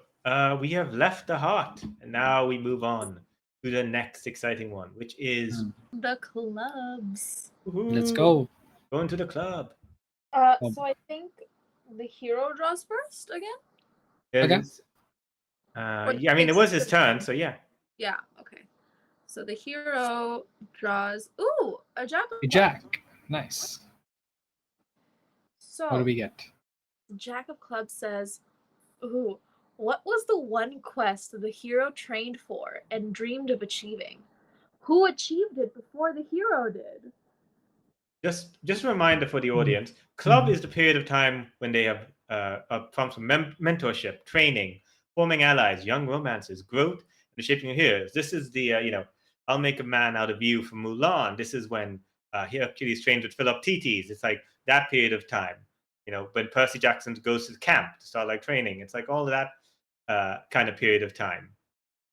we have left the heart, and now we move on to the next exciting one, which is the clubs. Let's go. Going to the club. So I think the hero draws first again. Okay. Yeah, I mean it was his turn, so yeah. Yeah. Okay. So the hero draws. A jack. A jack. Nice. So what do we get? Jack of Clubs says, "Ooh, what was the one quest the hero trained for and dreamed of achieving? Who achieved it before the hero did?" Just a reminder for the audience: club is the period of time when they have from mentorship, training, forming allies, young romances, growth, and the shaping of heroes. This is the I'll make a man out of you from Mulan. This is when Hercules trains with Philip Titis. It's like that period of time. When Percy Jackson goes to camp to start like training. It's like all of that kind of period of time.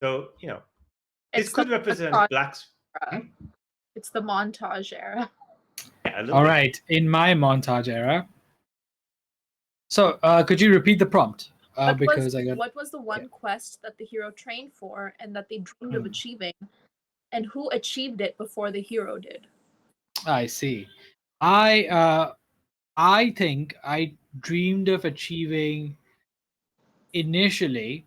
So this could represent blacks. It's the montage era. Yeah, all right, in my montage era. So could you repeat the prompt? What was the one quest that the hero trained for and that they dreamed of achieving, and who achieved it before the hero did? I see. I think I dreamed of achieving initially.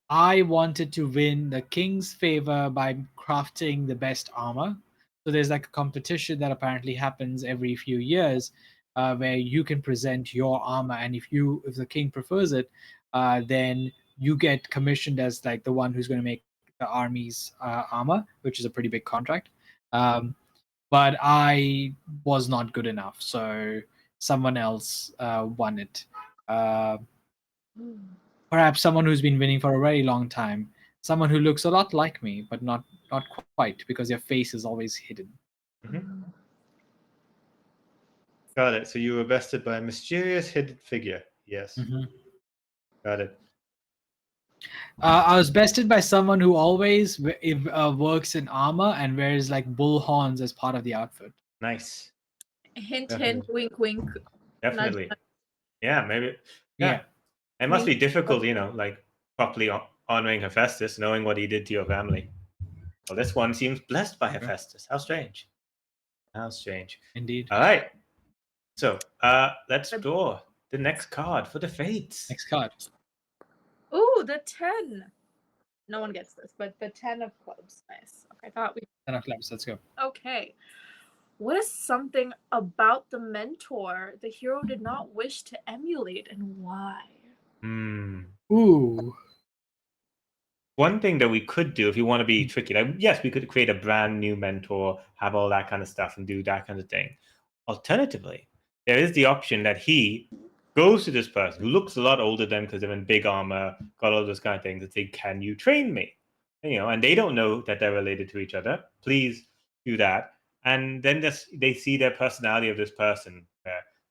I wanted to win the king's favor by crafting the best armor. So there's like a competition that apparently happens every few years, where you can present your armor, and if the king prefers it, then you get commissioned as like the one who's going to make the army's armor, which is a pretty big contract. Um, but I was not good enough, so someone else won it. Uh, Perhaps someone who's been winning for a very long time, someone who looks a lot like me, but not quite, because their face is always hidden. Mhm. Got it. So you were bested by a mysterious hidden figure. Yes. Mhm. Got it. I was bested by someone who always works in armor and wears like bull horns as part of the outfit. Nice. Hint, Definitely. hint, wink, wink. Definitely. Nudge, Yeah, maybe. Yeah. Yeah. It must be Wink. difficult, like properly honoring Hephaestus, knowing what he did to your family. Well, this one seems blessed by Okay. Hephaestus. How strange. How strange. Indeed. All right. So let's draw the next card for the fates. Next card. Ooh, the 10. No one gets this, but the 10 of clubs. Nice. Okay, I thought we. 10 of clubs. Let's go. Okay. What is something about the mentor the hero did not wish to emulate, and why? Ooh. One thing that we could do if you want to be tricky, like yes, we could create a brand new mentor, have all that kind of stuff, and do that kind of thing. Alternatively, there is the option that he goes to this person who looks a lot older than because they're in big armor, got all those kind of things, and say, "Can you train me?" And they don't know that they're related to each other. Please do that, and then they see their personality of this person.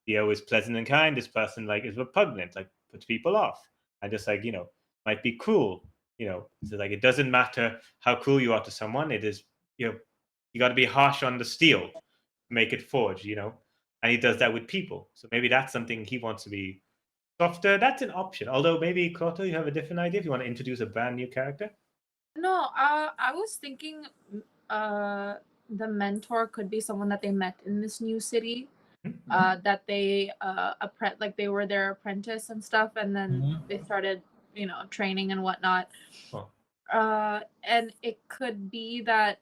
Theo is pleasant and kind. This person is repugnant, like puts people off, and just might be cruel. So it doesn't matter how cruel you are to someone. It is you got to be harsh on the steel, make it forge. And he does that with people. So maybe that's something he wants to be softer. That's an option. Although maybe Kloto, you have a different idea if you want to introduce a brand new character. No, I was thinking the mentor could be someone that they met in this new city. That they they were their apprentice and stuff, and then they started training and whatnot. And it could be that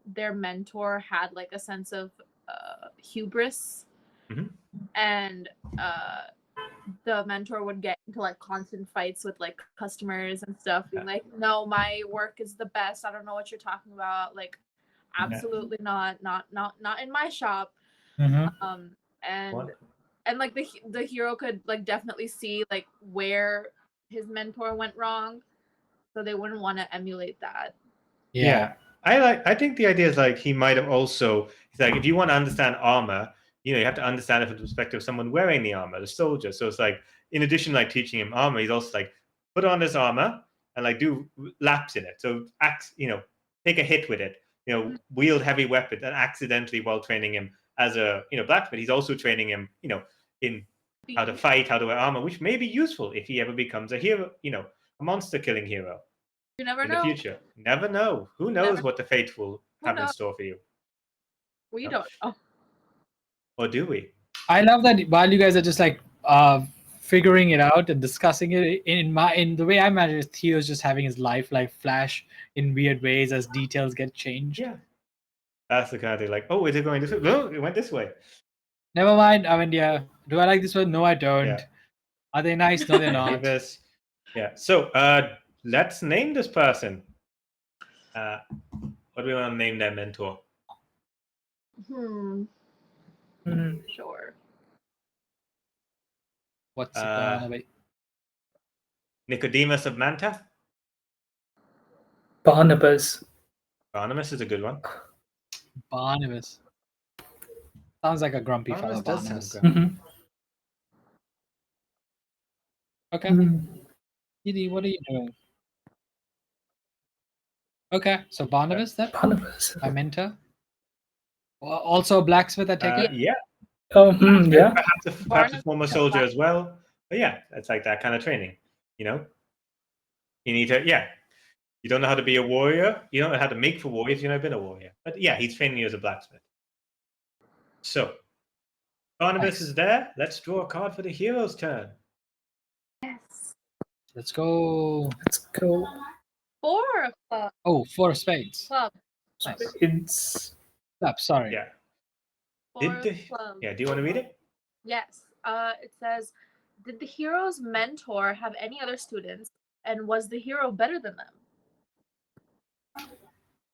their mentor had like a sense of hubris, and the mentor would get into like constant fights with like customers and stuff, being like, no, my work is the best, I don't know what you're talking about, like absolutely not in my shop. And like the hero could like definitely see like where his mentor went wrong, so they wouldn't want to emulate that. Yeah. I think the idea is like he might have also, it's like if you want to understand armor, you have to understand it from the perspective of someone wearing the armor, the soldier. So it's like in addition like teaching him armor, he's also like put on this armor and like do laps in it. So take a hit with it, wield heavy weapons, and accidentally while training him as a blacksmith, he's also training him in how to fight, how to wear armor, which may be useful if he ever becomes a hero, a monster killing hero. You never in know. the future. Never know. Who knows what the fate will have in store for you? We don't know. Or do we? I love that while you guys are just like figuring it out and discussing it, in the way I imagine it, Theo's just having his life like flash in weird ways as details get changed. Yeah. That's the kind of thing like, oh, is it going this way? No, it went this way. Never mind. I mean, yeah. Do I like this one? No, I don't. Yeah. Are they nice? No, they're not. Yeah. So let's name this person. What do we want to name their mentor? Sure. What's it gonna be? Nicodemus of Manta? Barnabas. Barnabas is a good one. Barnabas. Sounds like a grumpy fellow. Does Barnabas. sound grumpy. Okay. Edie, what are you doing? Okay, so Barnabas then? Barnabas. My mentor? Also a blacksmith, I take it? Yeah. Yeah. Perhaps a former soldier as well. But yeah, it's like that kind of training. You need to, you don't know how to be a warrior. You don't know how to make for warriors. You've never been a warrior. But yeah, he's training you as a blacksmith. So, Barnabas is there. Let's draw a card for the hero's turn. Yes. Let's go. 4 of clubs. Oh, 4 of spades. Club. Nice. It's Sorry. Yeah. For Do club. you want to read it? Yes. It says, did the hero's mentor have any other students, and was the hero better than them?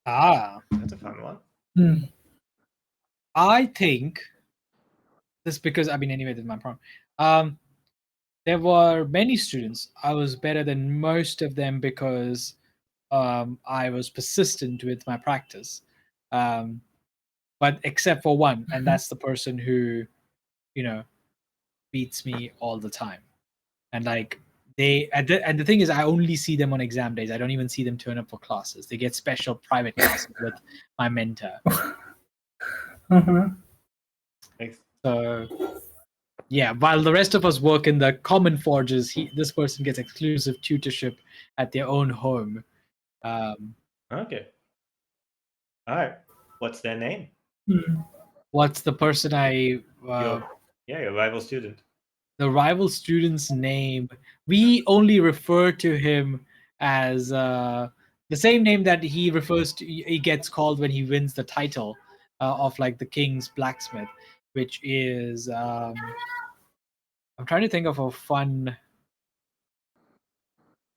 That's a fun one. I think this because anyway, this is my problem. There were many students. I was better than most of them because I was persistent with my practice. But except for one, and that's the person who, beats me all the time. And like and the thing is, I only see them on exam days. I don't even see them turn up for classes. They get special private classes with my mentor. Thanks. So yeah, while the rest of us work in the common forges, this person gets exclusive tutorship at their own home. Okay. All right. What's their name? What's the person your rival student. the rival student's name? We only refer to him as the same name that he gets called when he wins the title of like the King's Blacksmith, which is I'm trying to think of a fun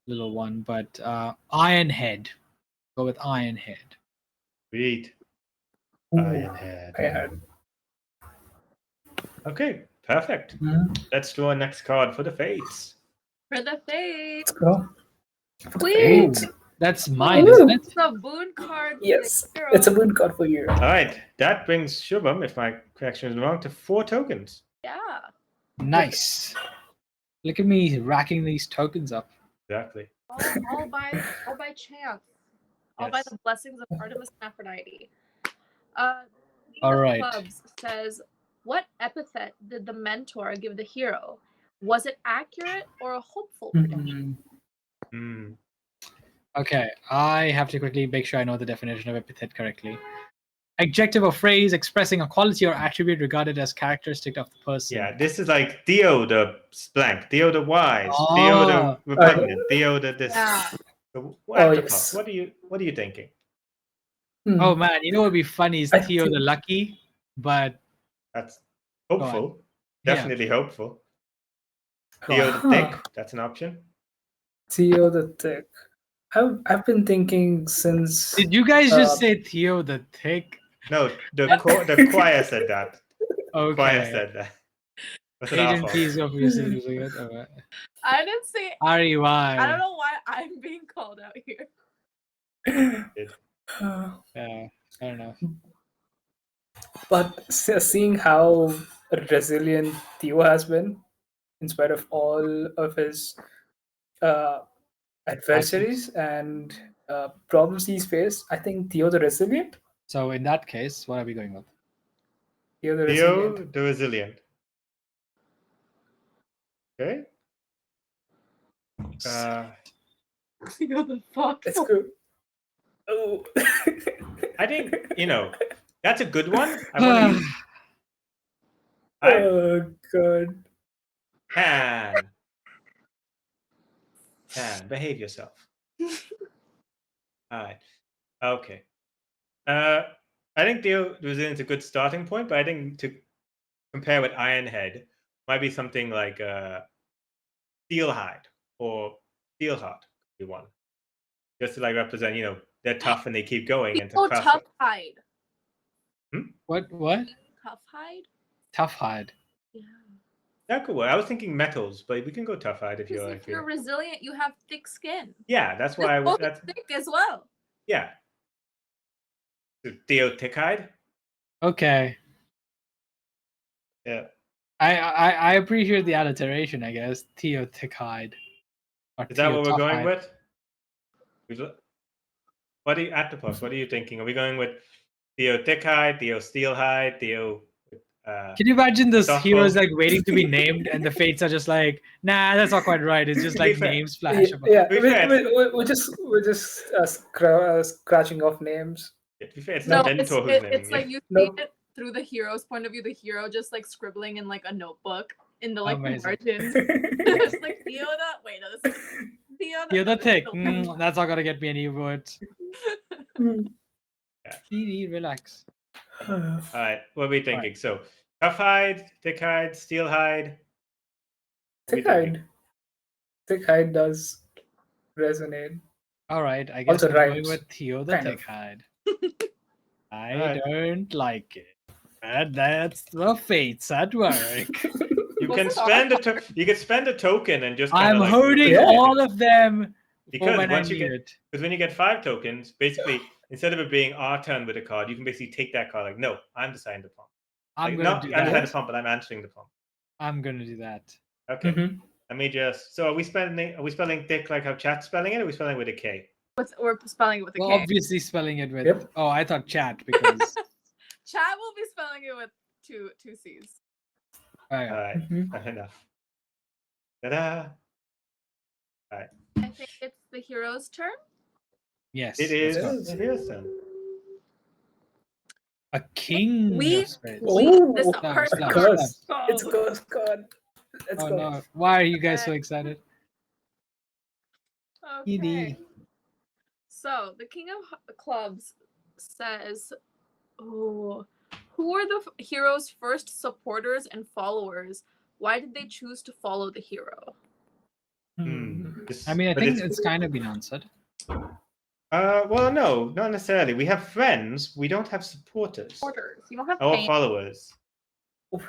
little one, but Ironhead. Go with Ironhead. Sweet. Ooh, Ironhead. Okay, perfect. Let's do our next card for the fates. For the fate. let's go. Please. Ooh, that's mine, isn't it? It's a boon card. Yes, for the hero. it's a boon card for you. All right, that brings Shubham, if my correction is wrong, to 4 tokens. Yeah. Nice. Look at me racking these tokens up. Exactly. All by chance. All by Yes. the blessings of Artemis and Aphrodite. Queen All of right. Clubs says, what epithet did the mentor give the hero? Was it accurate or a hopeful prediction? Hmm. Okay, I have to quickly make sure I know the definition of epithet correctly. Adjective or phrase expressing a quality or attribute regarded as characteristic of the person. Yeah, this is like Theo the blank, Theo the wise, Theo the repugnant, Theo the this. Yeah. So, yes. what are you thinking? Oh man, you know what would be funny is I Theo think- the Lucky, but That's hopeful. Yeah. Definitely hopeful. go Theo on. the thick, that's an option. Theo the Thick. I've been thinking since. Did you guys just say Theo the Thick? No, the choir said that. Okay. Choir said that. That's an Agent awful. P is obviously using it. All right. I didn't say. R-E-Y. I don't know why I'm being called out here. Yeah, I don't know. But seeing how resilient Theo has been, in spite of all of his adversaries and problems he's faced, I think Theo the Resilient. So in that case, what are we going with? Theo the Theo Resilient. the resilient. Okay. Theo the fuck. Let's go. Oh. I think that's a good one. Oh god. Can behave yourself. All right. Okay. I think Theo Resilience is a good starting point, but I think to compare with Ironhead might be something like Steelhide or Steelheart could be one. Just to like represent, they're tough and they keep going and to Oh, craft. tough hide. What? Tough hide? Tough hide. Yeah. That could work. I was thinking metals, but we can go tough hide if you Because like. if you're resilient, you have thick skin. Yeah, that's why I This was. book is thick as well. Yeah. So Theo Thickhide. Okay. Yeah. I appreciate the alliteration, I guess. Theo Thickhide. Is that what we're going with? What are you at the post? What are you thinking? Are we going with Theo Thickhide, Theo Steelhide, Theo? Can you imagine this softball? heroes like waiting to be named, and the fates are just like, nah, that's not quite right. It's just To be like fair- names flash. Yeah, To be fair, we're just scratching off names. to be fair, it's No, the mentor who's naming it's like it. you see Nope. it through the hero's point of view. The hero just like scribbling in like a notebook in the like Amazing. margins. It's like Theo the wait, no, this is Theo Theo the Thick. the- That's not gonna get me any words. TD, relax. All right, what are we thinking? Right. So, tough hide, thick hide, steel hide. What are we Thick thinking? hide. Thick hide does resonate. All right, I guess Also I'm going rhymes, with Theo the kind Thick of. Hide. I Alright. don't like it. And that's the fates at work. You Was can it spend our you can spend a token and just kind I'm of like holding Yeah. all of them for because when I once you need get it. because when you get 5 tokens, basically instead of it being our turn with a card, you can basically take that card like, no, I'm deciding the prompt. I'm Like gonna not do I'm deciding that. the prompt, but I'm answering the prompt. I'm gonna do that. Okay. Mhm. Let me just are we spelling thick like how chat's spelling it, or are we spelling it with a K? We're spelling it with a Well, K. obviously spelling it with. Yep. Oh, I thought chat because. Chat will be spelling it with two C's. Okay. Alright, Mhm. enough. Ta-da! I think it's the hero's turn. Yes. It that's is right. Yes. the hero's turn. A king We- of spades. This Oh, Clubs, person clubs, curse. clubs. It's a curse card. Let's Oh go. no! Why are you guys so Okay. excited? Okay. ED. So the King of Clubs says, "Oh, who are the hero's first supporters and followers? Why did they choose to follow the hero?" I mean, I But think it's kind of been answered. well, no, not necessarily. We have friends. We don't have supporters Supporters. You don't have or fame. followers.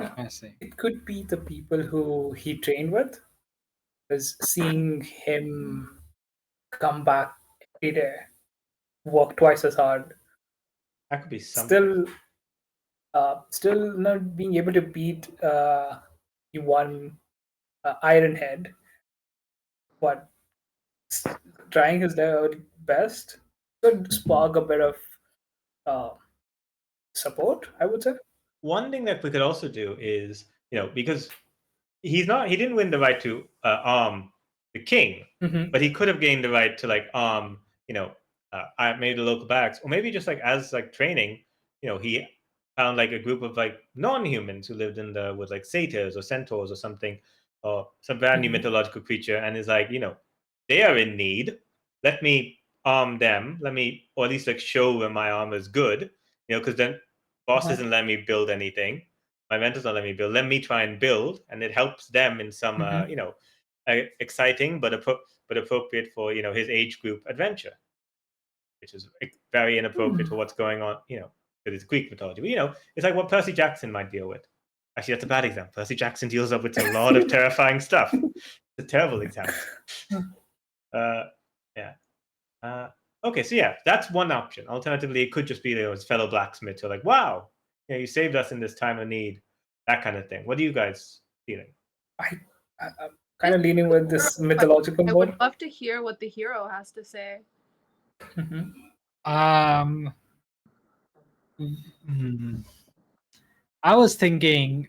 I see. It could be the people who he trained with, because seeing him come back every day, work twice as hard, That could be some. still not being able to beat the one Iron Head, but trying his level best could spark a bit of uh, support, I would say. One thing that we could also do is, because he didn't win the right to arm the king, Mhm. but he could have gained the right to like arm, maybe the local barracks, or maybe just like as like training, he found like a group of like non-humans who lived in the with like satyrs or centaurs or something, or some brand new Mhm. mythological creature, and is like, they are in need. Let me arm them. Let me, or at least like show them my armor is good, because then boss Uh-huh. isn't letting me build anything. My mentors don't let me build. Let me try and build, and it helps them in some, Mhm. exciting but appropriate for his age group adventure, which is very inappropriate for what's going on, because it's Greek mythology. But, it's like what Percy Jackson might deal with. Actually, that's a bad example. Percy Jackson deals up with a lot of terrifying stuff. It's a terrible example. Yeah. Okay, so yeah, that's one option. Alternatively, it could just be his fellow blacksmiths who are like, wow, you saved us in this time of need, that kind of thing. What are you guys feeling? I'm kind of leaning with this mythological I board. would love to hear what the hero has to say. Mhm. Hmm. I was thinking.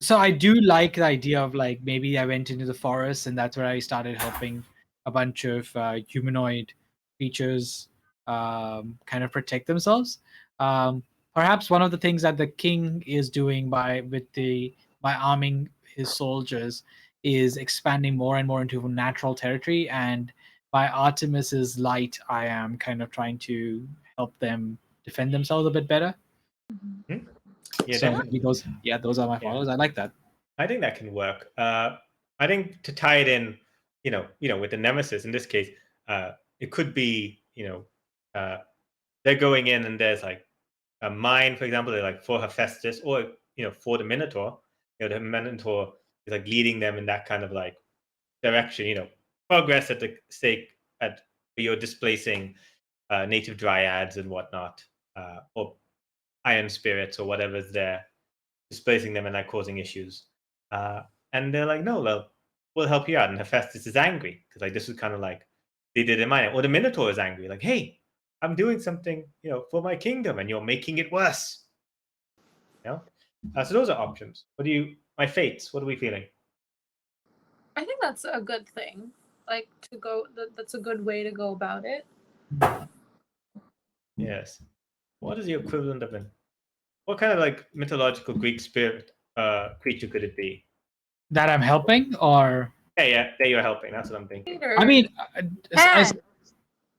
So I do like the idea of like maybe I went into the forest and that's where I started helping a bunch of humanoid creatures kind of protect themselves. Perhaps one of the things that the king is doing by arming his soldiers is expanding more and more into natural territory, and by Artemis's light, I am kind of trying to help them defend themselves a bit better. Yeah, So definitely. maybe those are my Yeah. followers. I like that. I think that can work. I think to tie it in, with the nemesis in this case, it could be, they're going in and there's like a mine, for example, they're like for Hephaestus, or for the Minotaur. The Minotaur is like leading them in that kind of like direction. Progress at the stake at you're displacing native dryads and whatnot, or iron spirits or whatever's there, displacing them and like causing issues. Uh, and they're like, no, we'll help you out. And Hephaestus is angry because like this is kind of like they did in mine. Or the Minotaur is angry, like, hey, I'm doing something, for my kingdom, and you're making it worse. So those are options. My fates? What are we feeling? I think that's a good thing. Like to go. That's a good way to go about it. Yes. What is the equivalent of what kind of like mythological Greek spirit creature could it be? That I'm helping, or Yeah, that you're helping. That's what I'm thinking. I mean, Pan.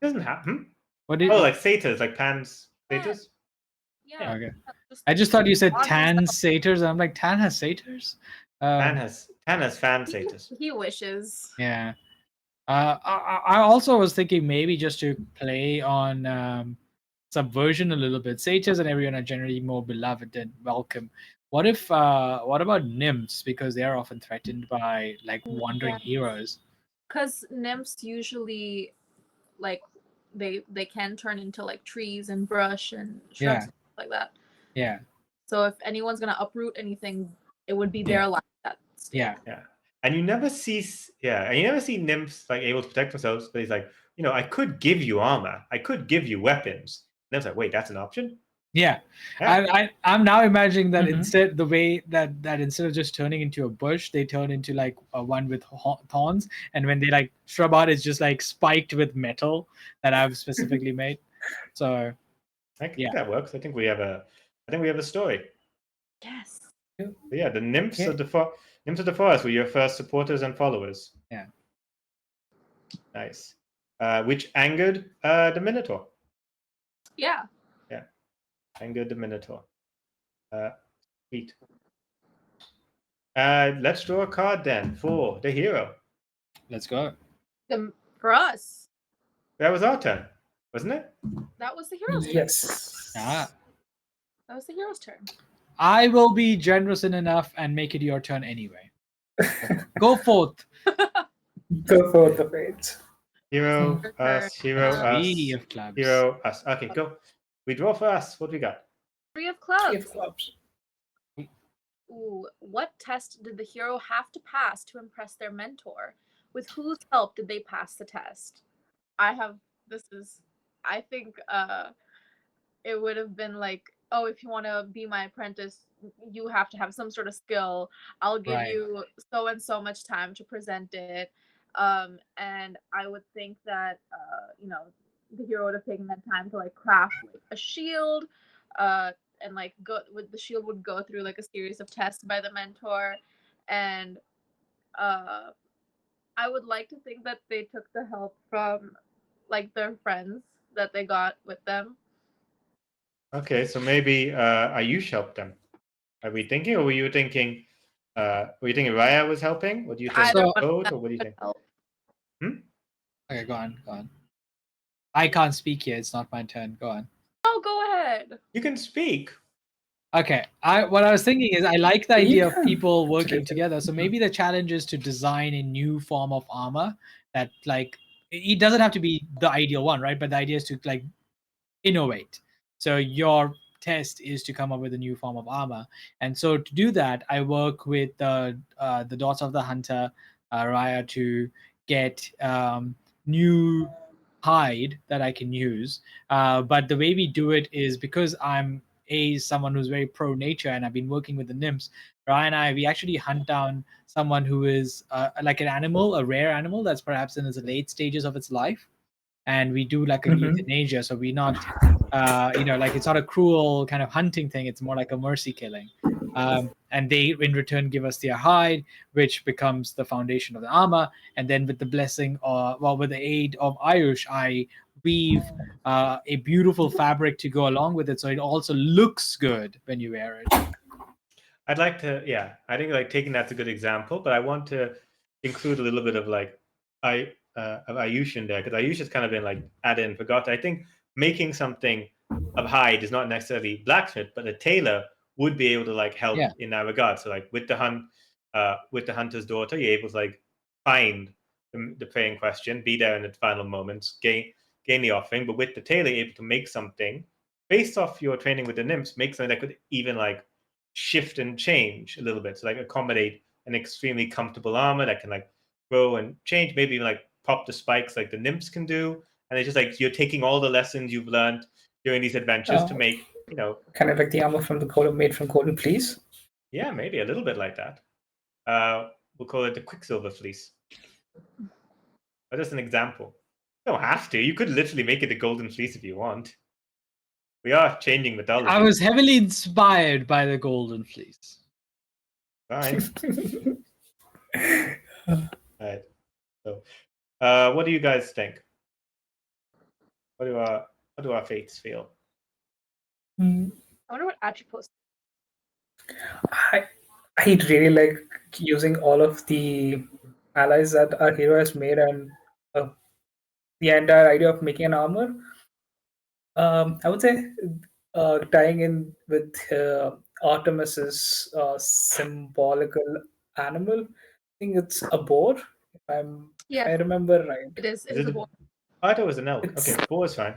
Doesn't happen. What did? Oh, like satyrs, like Pan's satyrs. Yeah. Okay. Just I just thought you said on Tan himself. satyrs. I'm like, Tan has satyrs. Pan has fan He, satyrs. he wishes. Yeah. I also was thinking maybe just to play on subversion a little bit. Satyrs and everyone are generally more beloved and welcome. What about nymphs, because they are often threatened by like wandering Yes. heroes? Because nymphs usually, like, they can turn into like trees and brush and shrubs Yeah. and stuff like that. Yeah. So if anyone's gonna uproot anything, it would be Yeah. their life at stake. Yeah. Yeah. And you never see nymphs like able to protect themselves, but he's like, I could give you armor. I could give you weapons. And it's like, wait, that's an option? Yeah. Yeah. I'm now imagining that Mhm. instead the way that instead of just turning into a bush, they turn into like a one with thorns, and when they like shrub out, it's just like spiked with metal that I've specifically made. So I think Yeah. that works. I think we have a story. Yes. But yeah, the nymphs Yeah. of the forest were your first supporters and followers. Yeah. Nice. Which angered the Minotaur. Yeah. Yeah. Angered the Minotaur. Sweet. Let's draw a card then for the hero. Let's go. For us, That was our turn, wasn't it? that was the hero's turn. Yes. Ah. That was the hero's turn. I will be generous enough and make it your turn anyway. Go forth. Go for the fate. Hero, Your us, turn. hero, us, Three of clubs. hero, us. Okay, go. We draw for us. What we got? Three of Three clubs. of clubs. Ooh, what test did the hero have to pass to impress their mentor? With whose help did they pass the test? I think it would have been like, oh, if you want to be my apprentice, you have to have some sort of skill. I'll give Right. you so and so much time to present it. And I would think that the hero would have taken that time to like craft like a shield, and like the shield would go through like a series of tests by the mentor, and I would like to think that they took the help from like their friends that they got with them. Okay, so maybe Ayush helped them. Are we thinking, or were you thinking? Were you thinking Raya was helping? What do you think? Either one of Both, them or what do you could think? help. Okay, go on. I can't speak yet. It's not my turn. Go on. Oh, go ahead. You can speak. Okay. What I was thinking is I like the idea of Yeah. people working Absolutely. together. So maybe the challenge is to design a new form of armor that like it doesn't have to be the ideal one, right? But the idea is to like innovate. So your test is to come up with a new form of armor, and so to do that, I work with the Dots of the Hunter, Raya, to get new hide that I can use. But the way we do it is because I'm someone who's very pro nature, and I've been working with the nymphs. Raya and I, we actually hunt down someone who is like an animal, a rare animal that's perhaps in its late stages of its life, and we do like a Mhm. euthanasia. So we not, like it's not a cruel kind of hunting thing. It's more like a mercy killing. And they in return give us their hide, which becomes the foundation of the armor. And then with the blessing, with the aid of Ayush, I weave a beautiful fabric to go along with it, so it also looks good when you wear it. I'd like to, yeah. I think like taking that's a good example, but I want to include a little bit of like of Ayush in there, because Ayush has kind of been like added and forgotten. I think making something of hide is not necessarily blacksmith, but a tailor would be able to like help Yeah. in that regard. So like with the hunter's daughter, you're able to like find the prey in question, be there in the final moments, gain the offering. But with the tailor, you're able to make something based off your training with the nymphs, make something that could even like shift and change a little bit, so like accommodate an extremely comfortable armor that can like grow and change, maybe even like pop the spikes like the nymphs can do. And it's just like you're taking all the lessons you've learned during these adventures to make, Kind of like the armor from the golden made from golden fleece. yeah, maybe a little bit like that. We'll call it the Quicksilver Fleece. But just an example. You don't have to. You could literally make it the Golden Fleece if you want. We are changing mythology. I was heavily inspired by the Golden Fleece. Fine. All right. So, what do you guys think? How do our fates feel? Mm, I wonder what attributes. I I really like using all of the allies that our hero has made, and the entire idea of making an armor. I would say tying in with Artemis's symbolical animal. I think it's a boar. If I Yes, remember right. it is. It Is is it a boar. I thought it was an elk. It's Okay, boar is fine.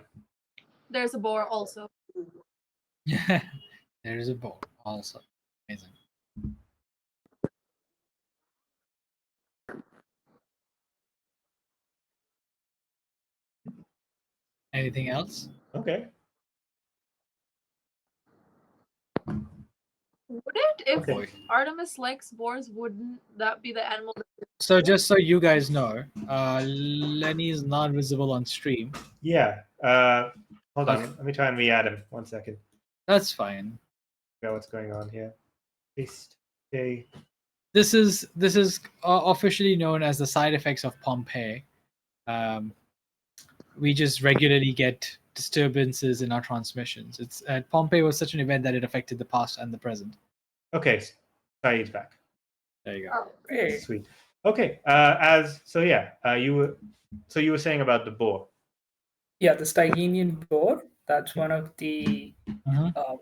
There's a boar also. There is a bow also. Amazing. Anything else? Okay. Would it? If Okay. Artemis likes boars, wouldn't that be the animal? So just so you guys know, Lenny is not visible on stream. Yeah. Hold on. Okay. Let me try and re-add him. 1 second. That's fine. Figure out what's going on here. Paste. Okay. This is officially known as the side effects of Pompeii. We just regularly get disturbances in our transmissions. It's Pompeii was such an event that it affected the past and the present. Okay. Saeed's back. There you go. Oh, hey, Sweet. Okay. You were saying about the boar. yeah, the Stygian boar. That's one of the Mhm.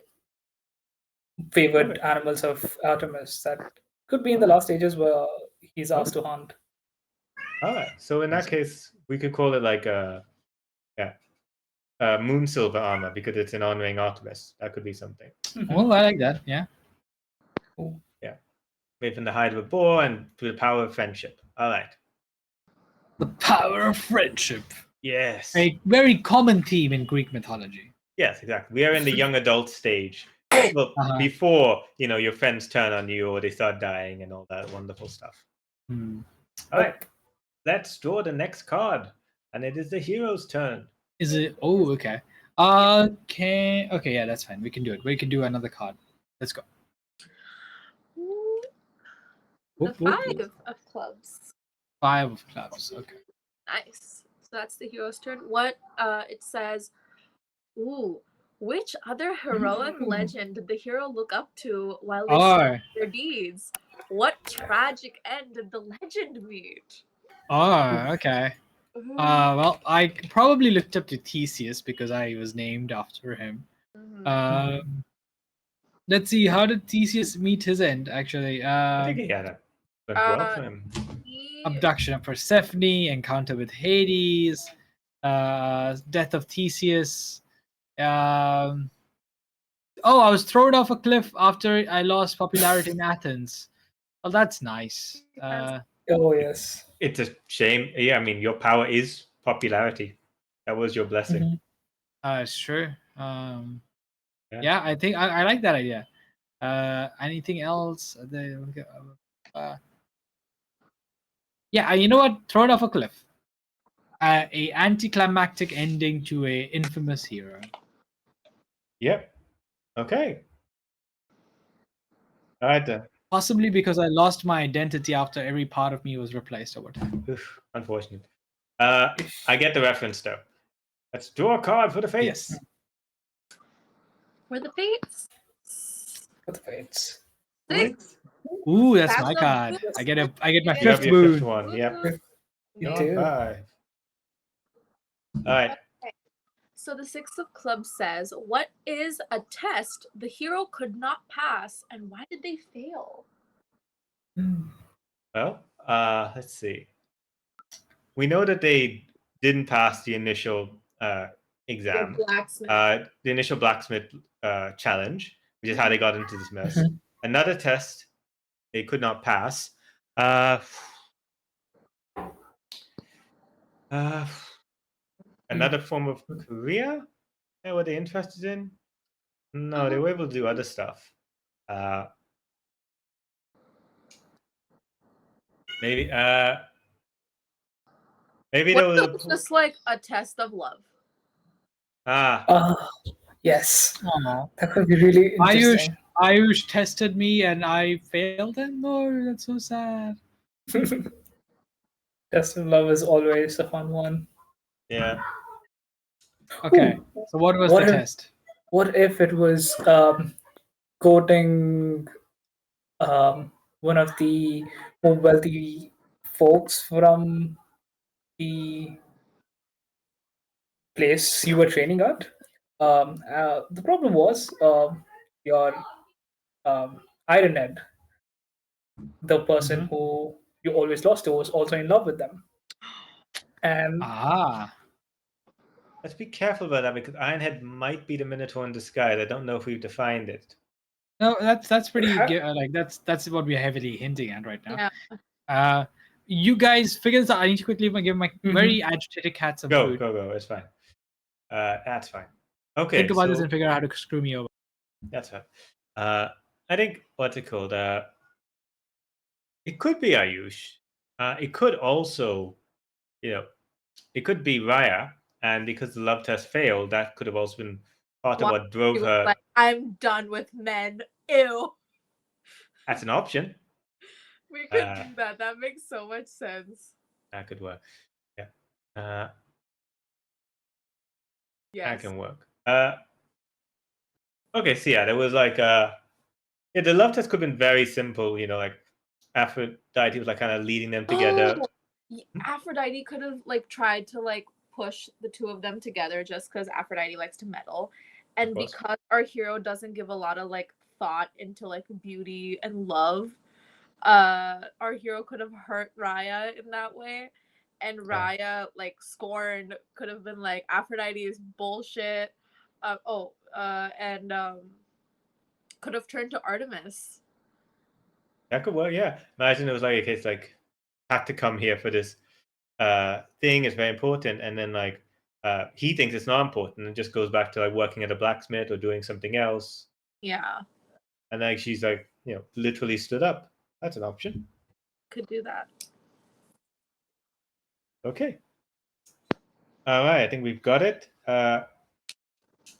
favorite Okay. animals of Artemis. That could be in the last stages where he's asked to hunt. All right. So in that case, we could call it like moon silver armor because it's in honoring Artemis. That could be something. Oh, I like that. Yeah. Yeah. Made from the hide of a boar and through the power of friendship. All right. The power of friendship. Yes. A very common theme in Greek mythology. Yes, exactly. We are in the young adult stage. Well, Uh-huh. before your friends turn on you or they start dying and all that wonderful stuff. Hmm. All right. Let's draw the next card. And it is the hero's turn. Is it? Oh, okay. Okay, yeah, that's fine. We can do it. We can do another card. Let's go. the Whoop, whoop. 5 of clubs. 5 of clubs. Okay. Nice. So that's the hero's turn. What it says, ooh, which other heroic legend did the hero look up to while they Oh, their deeds? What tragic end did the legend meet? okay. Ooh. Well, I probably looked up to Theseus because I was named after him. Mhm. Let's see, how did Theseus meet his end? Actually, I think he had it. Went well Uh, for him. He- abduction of Persephone, encounter with Hades, death of Theseus. I was thrown off a cliff after I lost popularity in Athens. Well, that's nice. Oh yes. It's a shame. Yeah, I mean, your power is popularity. That was your blessing. It's true. Yeah. Yeah, I think I like that idea. Anything else? Yeah, you know what? Throw it off a cliff. A anticlimactic ending to a infamous hero. Yep. Okay. All right then. Possibly because I lost my identity after every part of me was replaced over time. Oof, unfortunate. I get the reference though. Let's draw a card for the fates. Yes. For the fates. For the fates. 6. Ooh, that's That's my a card. good I get my one. You have fifth your fifth moon. one. Yep. You Okay. do. 5. All right. So the 6 of clubs says, what is a test the hero could not pass and why did they fail? Well, let's see. We know that they didn't pass the initial exam, Blacksmith. the initial blacksmith challenge, which is how they got into this mess. Another test they could not pass. Another form of career? Yeah, were they interested in? No, they were able to do other stuff. Maybe maybe What there if was it's just like a test of love? Yes. Aw. That could be really interesting. Ayush tested me and I failed him. No, that's so sad. Test of love is always a fun one. yeah. Okay. Ooh, So what was what the if test? what if it was quoting one of the more wealthy folks from the place you were training at? The problem was your Ironhead, the person Mhm. who you always lost to, was also in love with them. And Ah. Let's be careful about that because Ironhead might be the Minotaur in disguise. I don't know if we've defined it. No, that's pretty perhaps, like that's what we're heavily hinting at right now. Yeah. Uh, you guys figure this out. I need to quickly give my Mhm. very agitated cat some Go, food. go, go. It's fine. That's fine. Okay, Think about this so and figure out how to screw me over. that's fine. I think what's it called? It could be Ayush. It could also, you know, it could be Raya, and because the love test failed, that could have also been part of Why what she drove was her. like, I'm done with men. Ew. That's an option. We could Uh, do that. That makes so much sense. that could work. Yeah, that Yes. can work. Okay, so yeah, there was like yeah, the love test could have been very simple. Like Aphrodite was like kind of leading them together. Oh, Aphrodite could have like tried to like push the two of them together just because Aphrodite likes to meddle, and course. because our hero doesn't give a lot of like thought into like beauty and love, our hero could have hurt Raya in that way, and Yeah. Raya like scorned could have been like Aphrodite is bullshit, and could have turned to Artemis. That could work, yeah. Imagine it was like a case like had to come here for this thing is very important, and then like he thinks it's not important and just goes back to like working at a blacksmith or doing something else. Yeah, And like she's like, literally stood up. That's an option. could do that. Okay. All right, I think we've got it.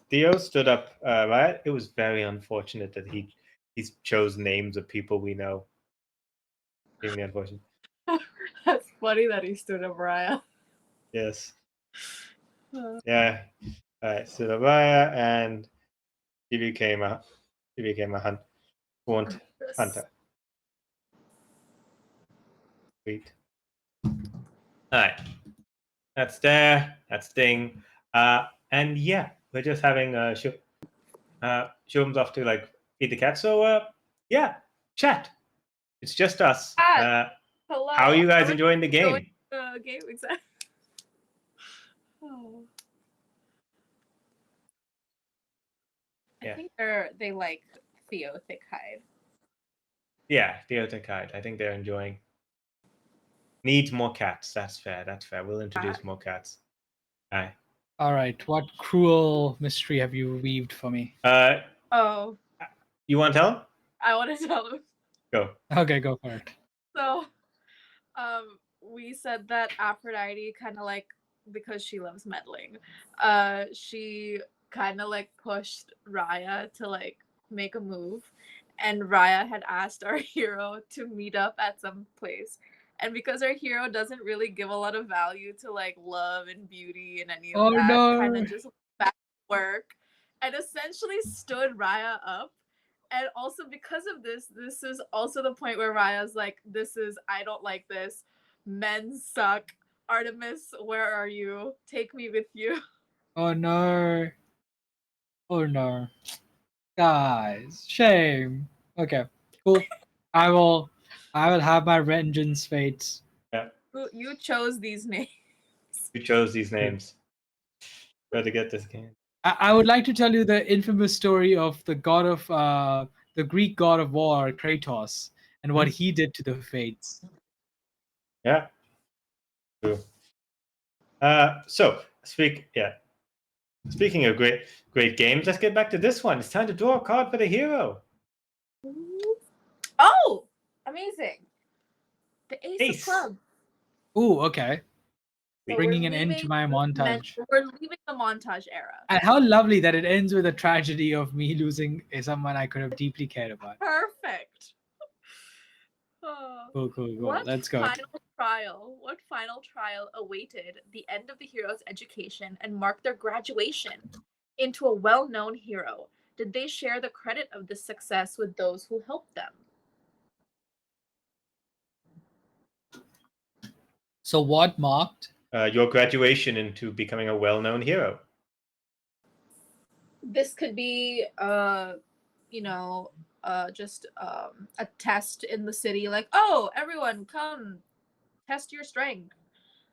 Theo stood up, right? It was very unfortunate that he chose names of people we know. Extremely unfortunate. That's funny that he stood up Raya. Yes. Yeah. All right. So the Raya, and he became a sworn hunter. Sweet. All right. That's there. That's thing. And yeah, we're just having Shubham's off to like feed the cat. So yeah, chat. It's just us. Hello. How are you guys How enjoying the enjoying game? the game exactly? Oh. I Yeah. think they like Theothic hide. Yeah, Theotokite. I think they're enjoying. Needs more cats. That's fair. That's fair. We'll introduce more cats. Hi. All right. What cruel mystery have you weaved for me? Oh, You want to tell him? I want to tell them. Go. Okay, go for it. So, we said that Aphrodite kind of like, because she loves meddling, she kind of like pushed Raya to like make a move, and Raya had asked our hero to meet up at some place. And because our hero doesn't really give a lot of value to like love and beauty and any of Oh that, kind no. of just back to work and essentially stood Raya up. And also because of this is also the point where Raya's like, I don't like this. Men suck. Artemis, where are you? Take me with you. Oh no. Oh no. Guys, shame. Okay, cool. I will have my vengeance fates. Yeah. You chose these names. You chose these names. Try to get this game. I would like to tell you the infamous story of the god of the Greek god of war, Kratos, and what he did to the fates. Yeah. True. So speaking of great games, let's get back to this one. It's time to draw a card for the hero. Oh, amazing. The Ace Ace. of Clubs. Ooh, okay. So Bringing we're an end to leaving my the montage. We're leaving the montage era. And how lovely that it ends with a tragedy of me losing someone I could have deeply cared about. Perfect. Oh. Cool. What Let's go. What final trial awaited the end of the hero's education and marked their graduation into a well-known hero? Did they share the credit of this success with those who helped them? So what marked? Your graduation into becoming a well-known hero. This could be just a test in the city, like, oh, everyone come test your strength.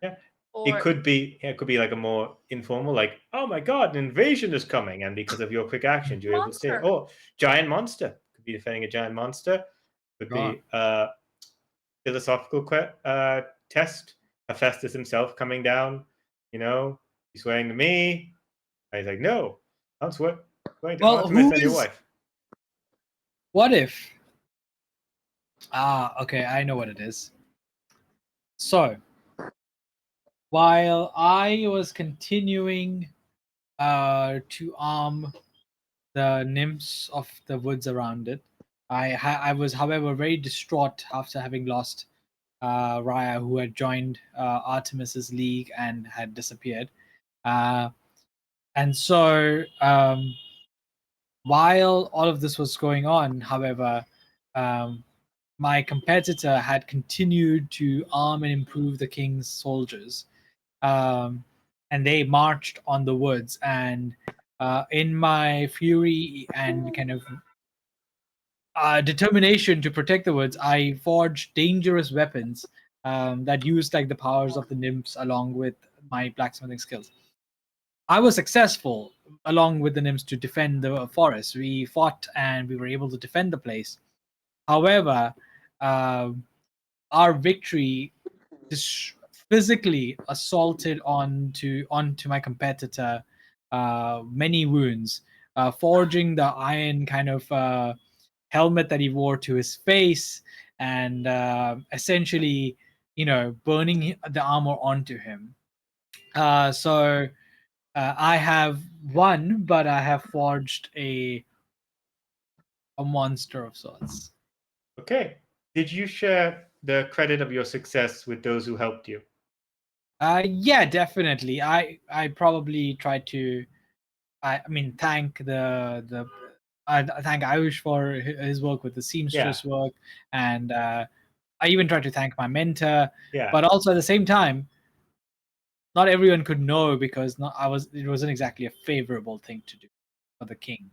Yeah. Or It could be like a more informal, like, oh my god, an invasion is coming, and because of your quick actions, you're able to stay. Monster. Oh, giant monster. Could be defending a giant monster. Could be philosophical test. Hephaestus himself coming down. He's swearing to me. And he's like, no, I'm swearing to Artemis and your wife. What if? Okay, I know what it is. So, while I was continuing to arm the nymphs of the woods around it, I was, however, very distraught after having lost Raya, who had joined Artemis's league and had disappeared. And so, while all of this was going on, however, my competitor had continued to arm and improve the king's soldiers. And they marched on the woods. And in my fury and kind of determination to protect the woods, I forged dangerous weapons that used like the powers of the nymphs along with my blacksmithing skills. I was successful along with the nymphs to defend the forest. We fought and we were able to defend the place. However, our victory just physically assaulted onto my competitor many wounds, forging the iron kind of helmet that he wore to his face, and essentially, burning the armor onto him. So I have won, but I have forged a monster of sorts. Okay. Did you share the credit of your success with those who helped you? Yeah, definitely. I probably tried to. I mean, thank I thank Ayush for his work with the seamstress work, and I even tried to thank my mentor. Yeah. But also at the same time, not everyone could know because it wasn't exactly a favorable thing to do for the king.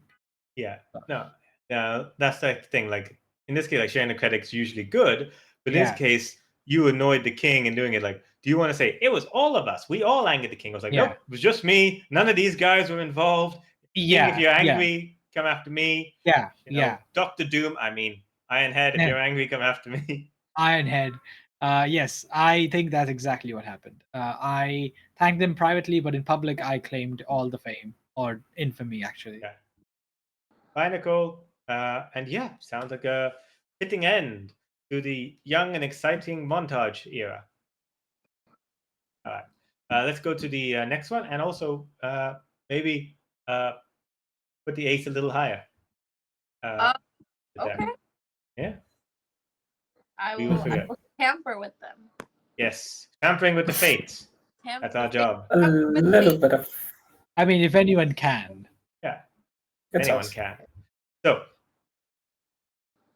Yeah. No. That's the thing. Like in this case, like sharing the credit's usually good, but in this case, you annoyed the king and doing it. Like, do you want to say it was all of us? We all angered the king. I was like, nope, it was just me. None of these guys were involved. King, if you're angry, come after me. Yeah. Dr. Doom. I mean, Ironhead. If you're angry, come after me. Ironhead. Yes, I think that's exactly what happened. I thanked them privately, but in public, I claimed all the fame or infamy, actually. Yeah. Bye, Nicole. And yeah, sounds like a fitting end to the young and exciting montage era. All right. Let's go to the next one, and also maybe put the ace a little higher. Okay. Yeah. I will tamper with them. Yes, tampering with the fates. That's our job. A little bit of. I mean, if anyone can. Yeah. It's Anyone us. can. So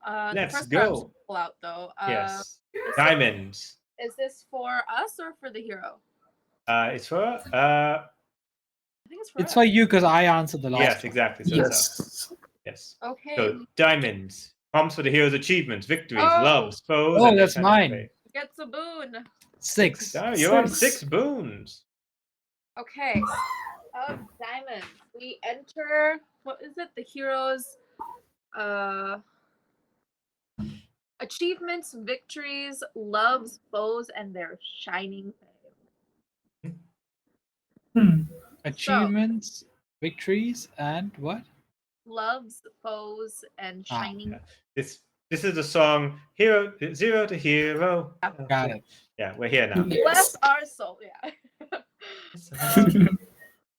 let's go. Pull out though. Yes. Diamonds. Is this for us or for the hero? It's for. I think it's for you because I answered the last. Yes, exactly. So yes. Yes. Okay. So diamonds. Prompts for the hero's achievements, victories, loves, foes. Oh, that's mine. Gets a boon. 6. Oh, you're on 6 boons. Okay. Of diamonds, we enter. What is it? The hero's achievements, victories, loves, foes, and their shining fame. Achievements, victories, and what? Loves, foes, and shining. Yeah. This is the song "Hero Zero to Hero." Got it. Yeah, we're here now. Bless our soul. Yeah.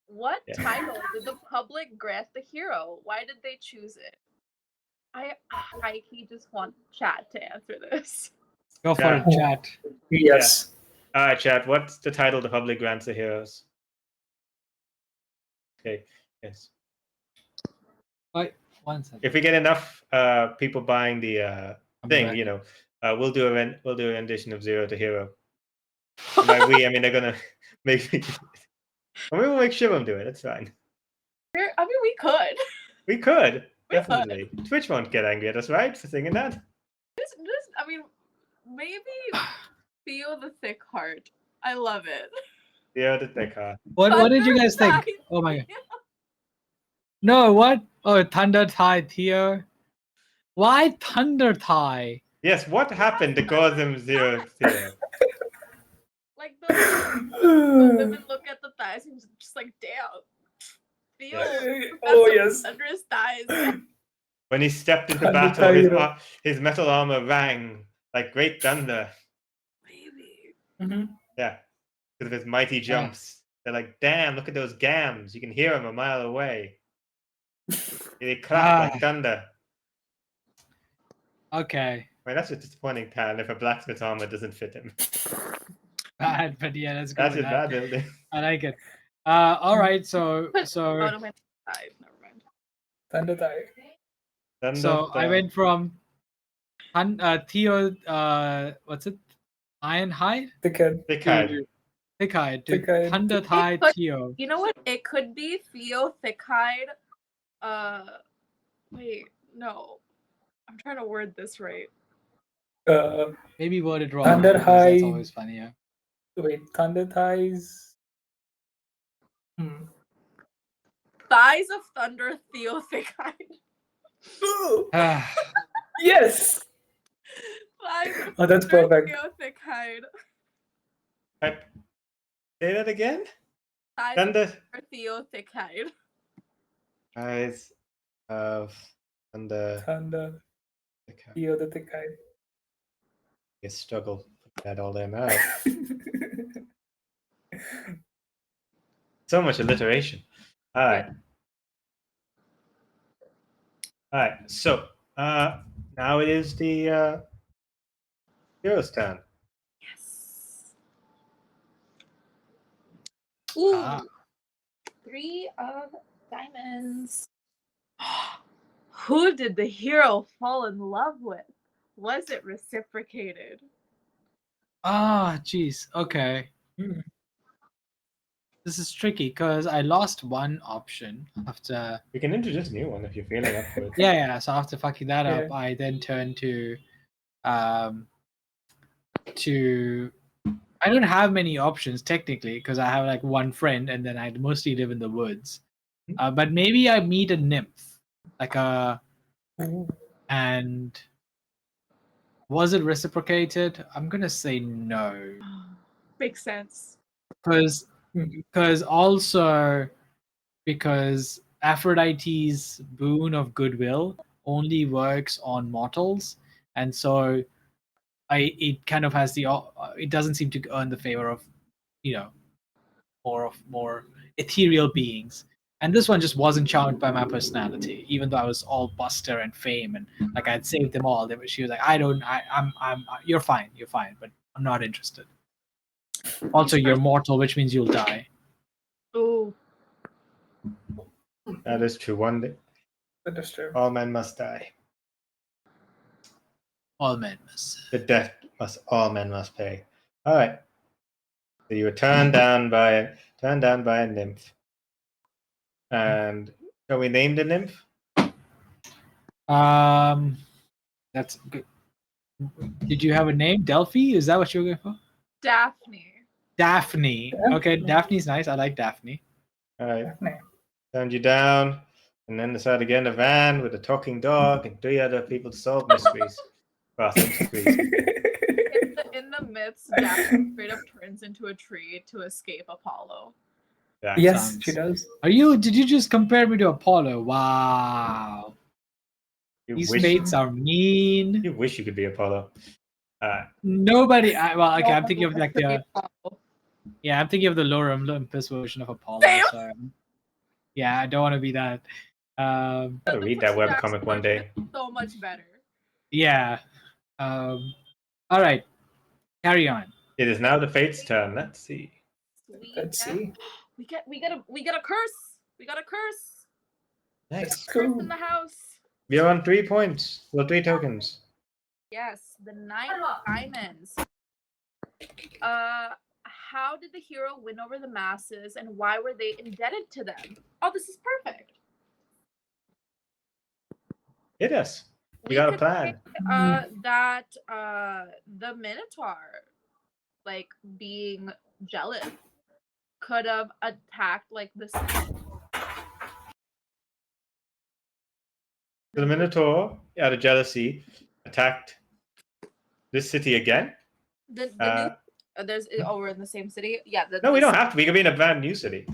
What title did the public grant the hero? Why did they choose it? I high-key just want chat to answer this. Go for it, chat. Yes. All right, chat. What's the title the public grants the heroes? Okay. Yes. Wait, 1 second. If we get enough people buying the I'm thing, ready. you know, we'll do a rendition of Zero to Hero. And by we, I mean they're gonna make me. Or maybe we'll make Shubham do it. That's fine. I mean, we could. We could We definitely. Twitch won't get angry at us, right, for singing that? Just, I mean, maybe feel the thick heart. I love it. Yeah, the thick heart. What did you guys think? Thunder Oh my god. No, what? Oh, Thunder Thigh Theo. Why Thunder Thigh? Yes, what happened to cause him Zero Hero? Like the women look at the thighs and just like, damn. Feel Oh, yes. under his thighs. When he stepped into Thunder battle, Thigh Hero. his metal armor rang like great thunder. Baby. Mhm. Yeah, because of his mighty jumps. They're like, damn, look at those gams. You can hear them a mile away. They clap like thunder. Okay. Right, that's a disappointing tan if a blacksmith's armor doesn't fit him. Bad, but yeah, let's go That's with a that. bad building. I like it. All right, so Oh, no, my thighs. Never mind. Thunder Thigh. so I went from Theo, what's it? Ironhide? Thickhead. Thick-eyed. Thickhide to Thickhide. Thunder Thigh But- Theo. You know what? It could be Theo Thick-eyed. Wait, no. I'm trying to word this right. Maybe worded wrong. Thunder because That's High. always funny, yeah. Wait, Thunder Thighs. Hmm. Thighs of Thunder, Theo Thick-eyed. Ah, Yes. Thighs of Oh, that's Thunder, perfect. Theo Thick-eyed. Say that again? Thighs Thunder. of Thunder, Theo Thick-eyed. Eyes of thunder. Thunder. Thick-eyed. Theo the Thick-eyed. You struggle with that all them out. So much alliteration. All right. All right. So now it is the hero's turn. Yes. Ooh. Ah. 3 of diamonds. Who did the hero fall in love with? Was it reciprocated? jeez. Okay. Hmm. This is tricky because I lost one option after. We can introduce a new one if you're feeling up for it. Yeah. So after fucking that up, Yeah. I then turned to. I don't have many options technically because I have like one friend and then I mostly live in the woods. But maybe I meet a nymph, like and was it reciprocated? I'm gonna say no, Makes sense. because Mhm. also because Aphrodite's boon of goodwill only works on mortals, and so it kind of has it doesn't seem to earn the favor of more ethereal beings. And this one just wasn't charmed by my personality, even though I was all buster and fame and like I'd saved them all. She was like, you're fine, but I'm not interested. Also, you're mortal, which means you'll die. Ooh. That is true. One day, That is true. all men must die. All men must. The death all men must pay. All right. So you were turned down by a nymph. And shall we name the nymph? That's good. Did you have a name? Delphi? Is that what you were going for? Daphne. Daphne. Okay, Daphne's nice. I like Daphne. All right. Daphne. Turned you down, and then decided to get in a van with a talking dog and 3 other people to solve mysteries. Crossing streets. In the myths, Daphne straight up turns into a tree to escape Apollo. Yeah. Yes, Sounds- she does. Did you just compare me to Apollo? Wow. You These wish, mates are mean. you wish you could be Apollo. Nobody. I'm thinking of like the. Apollo. Yeah, I'm thinking of the Lore Olympus version of Apollo. Same. So, yeah, I don't want to be that. Gotta read that webcomic one day. So much better. Yeah. All right. Carry on. It is now the Fate's turn. Let's see. Sweet. Let's see. We get a curse. We got a curse. Nice. Curse in the house. We are on 3 points. Well, 3 tokens. Yes, the 9 of diamonds. How did the hero win over the masses, and why were they indebted to them? Oh, this is perfect. Hit us. We got a could plan. say, that the Minotaur, like being jealous, could have attacked like the city. The Minotaur, out of jealousy, attacked this city again. The new there's we're in the same city. Yeah. No, we don't have to. We could be in a brand new city.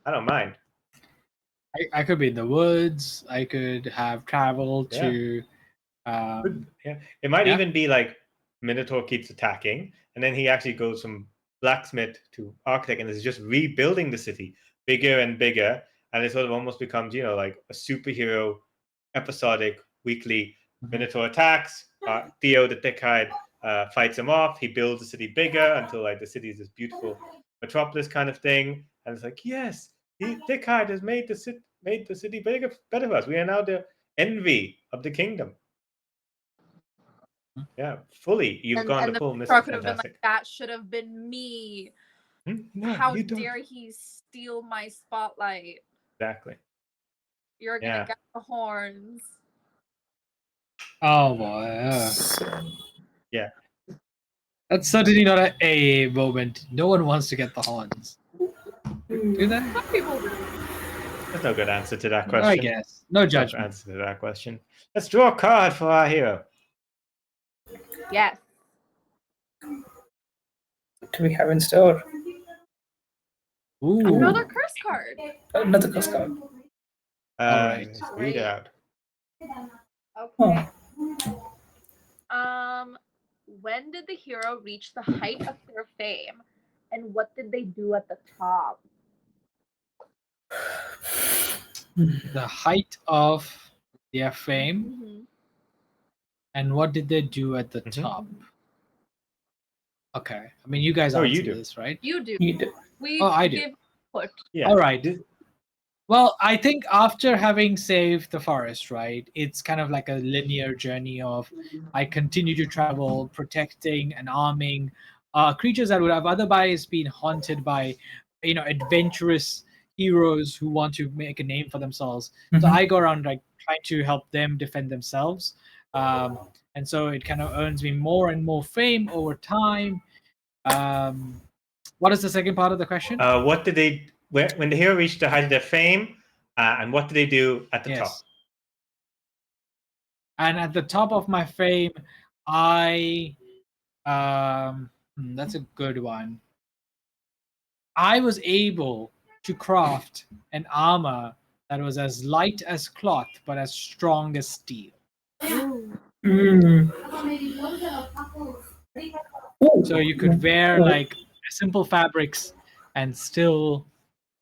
I don't mind. I could be in the woods. I could have traveled to. Yeah, it might even be like Minotaur keeps attacking, and then he actually goes from blacksmith to architect, and is just rebuilding the city bigger and bigger, and it sort of almost becomes, like a superhero episodic weekly. Minotaur attacks. Theo the Thickhide fights him off. He builds the city bigger until like the city is this beautiful metropolis kind of thing, and it's like, yes, Thickhide has made the city better for us. We are now the envy of the kingdom. Yeah, fully. You've gone the full Mr. Could have been like, that should have been me. No, how dare he steal my spotlight? Exactly. You're gonna get the horns. Oh boy. Yeah. That's certainly not an A moment. No one wants to get the horns. Do they? Some people do. There's no good answer to that question. I guess. No judgment. No answer to that question. Let's draw a card for our hero. Yes. What do we have in store? Ooh. Another curse card. Another curse card. All right. Read it out. Okay. When did the hero reach the height of their fame, and what did they do at the top? The height of their fame, and what did they do at the top? Okay. I mean, you guys answer this, right? You do. You do. I do. Yeah. All right. Well, I think after having saved the forest, right, it's kind of like a linear journey of I continue to travel, protecting and arming creatures that would have otherwise been haunted by, adventurous heroes who want to make a name for themselves. So I go around like trying to help them defend themselves. And so it kind of earns me more and more fame over time. What is the second part of the question? What did they, when the hero reached the height of their fame, and what did they do at the top? And at the top of my fame, that's a good one. I was able to craft an armor that was as light as cloth, but as strong as steel. So you could wear like simple fabrics and still,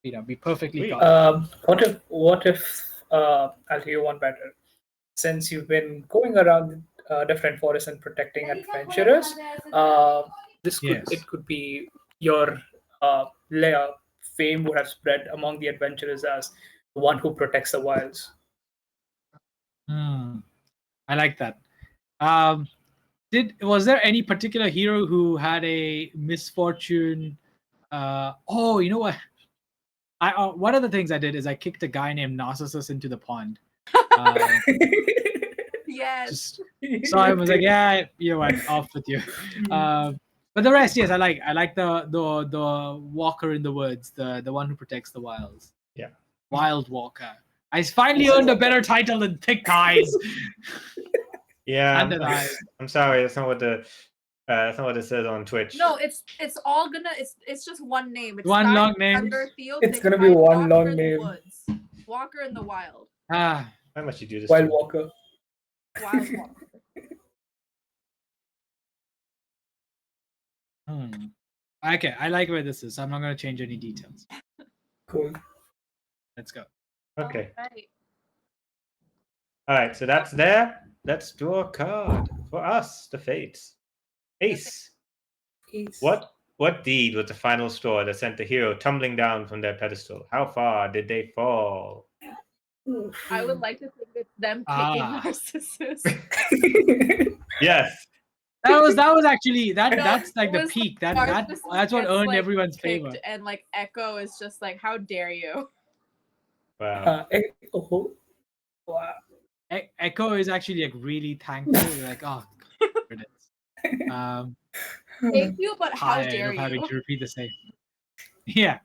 be perfectly covered. What if I'll tell you one better. Since you've been going around different forests and protecting adventurers, it could be your layer fame would have spread among the adventurers as the one who protects the wilds. I like that. Was there any particular hero who had a misfortune? You know what? One of the things I did is I kicked a guy named Narcissus into the pond. Yes. So I was like, yeah, you know what, off with you. But the rest, yes, I like the walker in the woods, the one who protects the wilds. Yeah. Wild walker. I finally earned a better title than Thick Eyes. Yeah, I'm sorry. That's not what it says on Twitch. No, it's all gonna. It's just one name. It's one long name. It's gonna be one long name. Woods. Walker in the wild. Why must you do this? Wild Walker. Wild Walker. Okay, I like where this is. So I'm not going to change any details. Cool. Let's go. Okay. Right. All right, so that's there. Let's draw a card for us, the fates. Ace. What deed was the final straw that sent the hero tumbling down from their pedestal? How far did they fall? I would like to think it's them kicking Ah. Narcissus. Yes. That was actually No, that's like it the was peak. Narcissus That's what gets, earned like, everyone's kicked, favor. and like Echo is just like, how dare you? Wow. Wow. Echo is actually like really thankful. You're like, oh, goodness. Thank you, but how Tired dare of having you? to repeat the same. Yeah,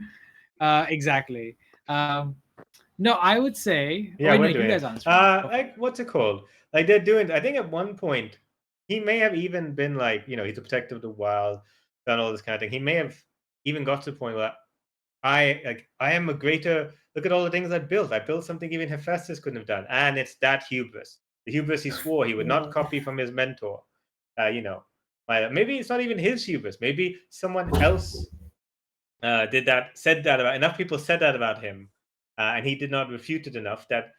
exactly. No, I would say. Yeah, wait, we're no, doing you guys it. answer. Like what's it called? Like they're doing. I think at one point he may have even been like, he's a protector of the wild, done all this kind of thing. He may have even got to the point where I am a greater. Look at all the things I built. I built something even Hephaestus couldn't have done, and it's that hubris. The hubris he swore he would not copy from his mentor. Maybe it's not even his hubris. Maybe someone else said that about enough people said that about him, and he did not refute it enough that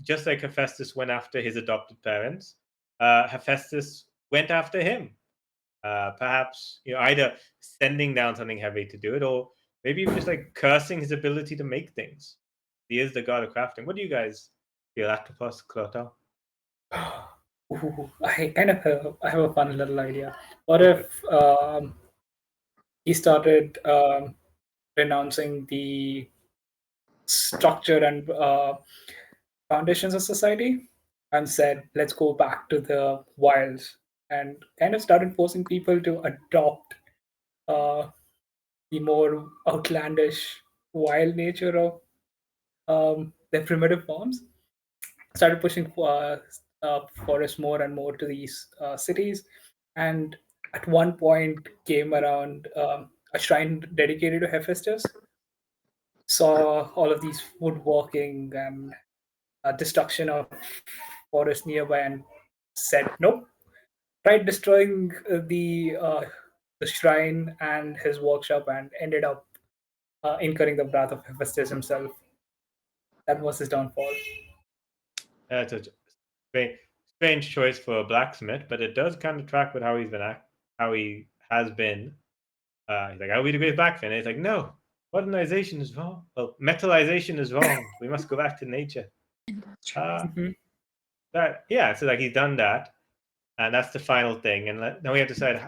just like Hephaestus went after his adopted parents, Hephaestus went after him. Perhaps either sending down something heavy to do it, or maybe even just like cursing his ability to make things. He is the god of crafting. What do you guys feel, Octopus, Cloto? I kind of have a fun little idea. What Okay. if he started renouncing the structure and foundations of society and said, let's go back to the wilds, and kind of started forcing people to adopt uh, the more outlandish wild nature of their primitive forms, started pushing forests more and more to these cities, and at one point came around a shrine dedicated to Hephaestus, saw all of these woodworking and destruction of forest nearby, and said nope. Tried destroying the shrine and his workshop, and ended up incurring the wrath of Hephaestus himself. That was his downfall. That's a strange choice for a blacksmith, but it does kind of track with how how he has been. He's like, I'll be the greatest blacksmith. And it's like, no, modernization is wrong. Well, metallization is wrong. We must go back to nature. Mhm. So like he's done that, and that's the final thing. And now we have to decide: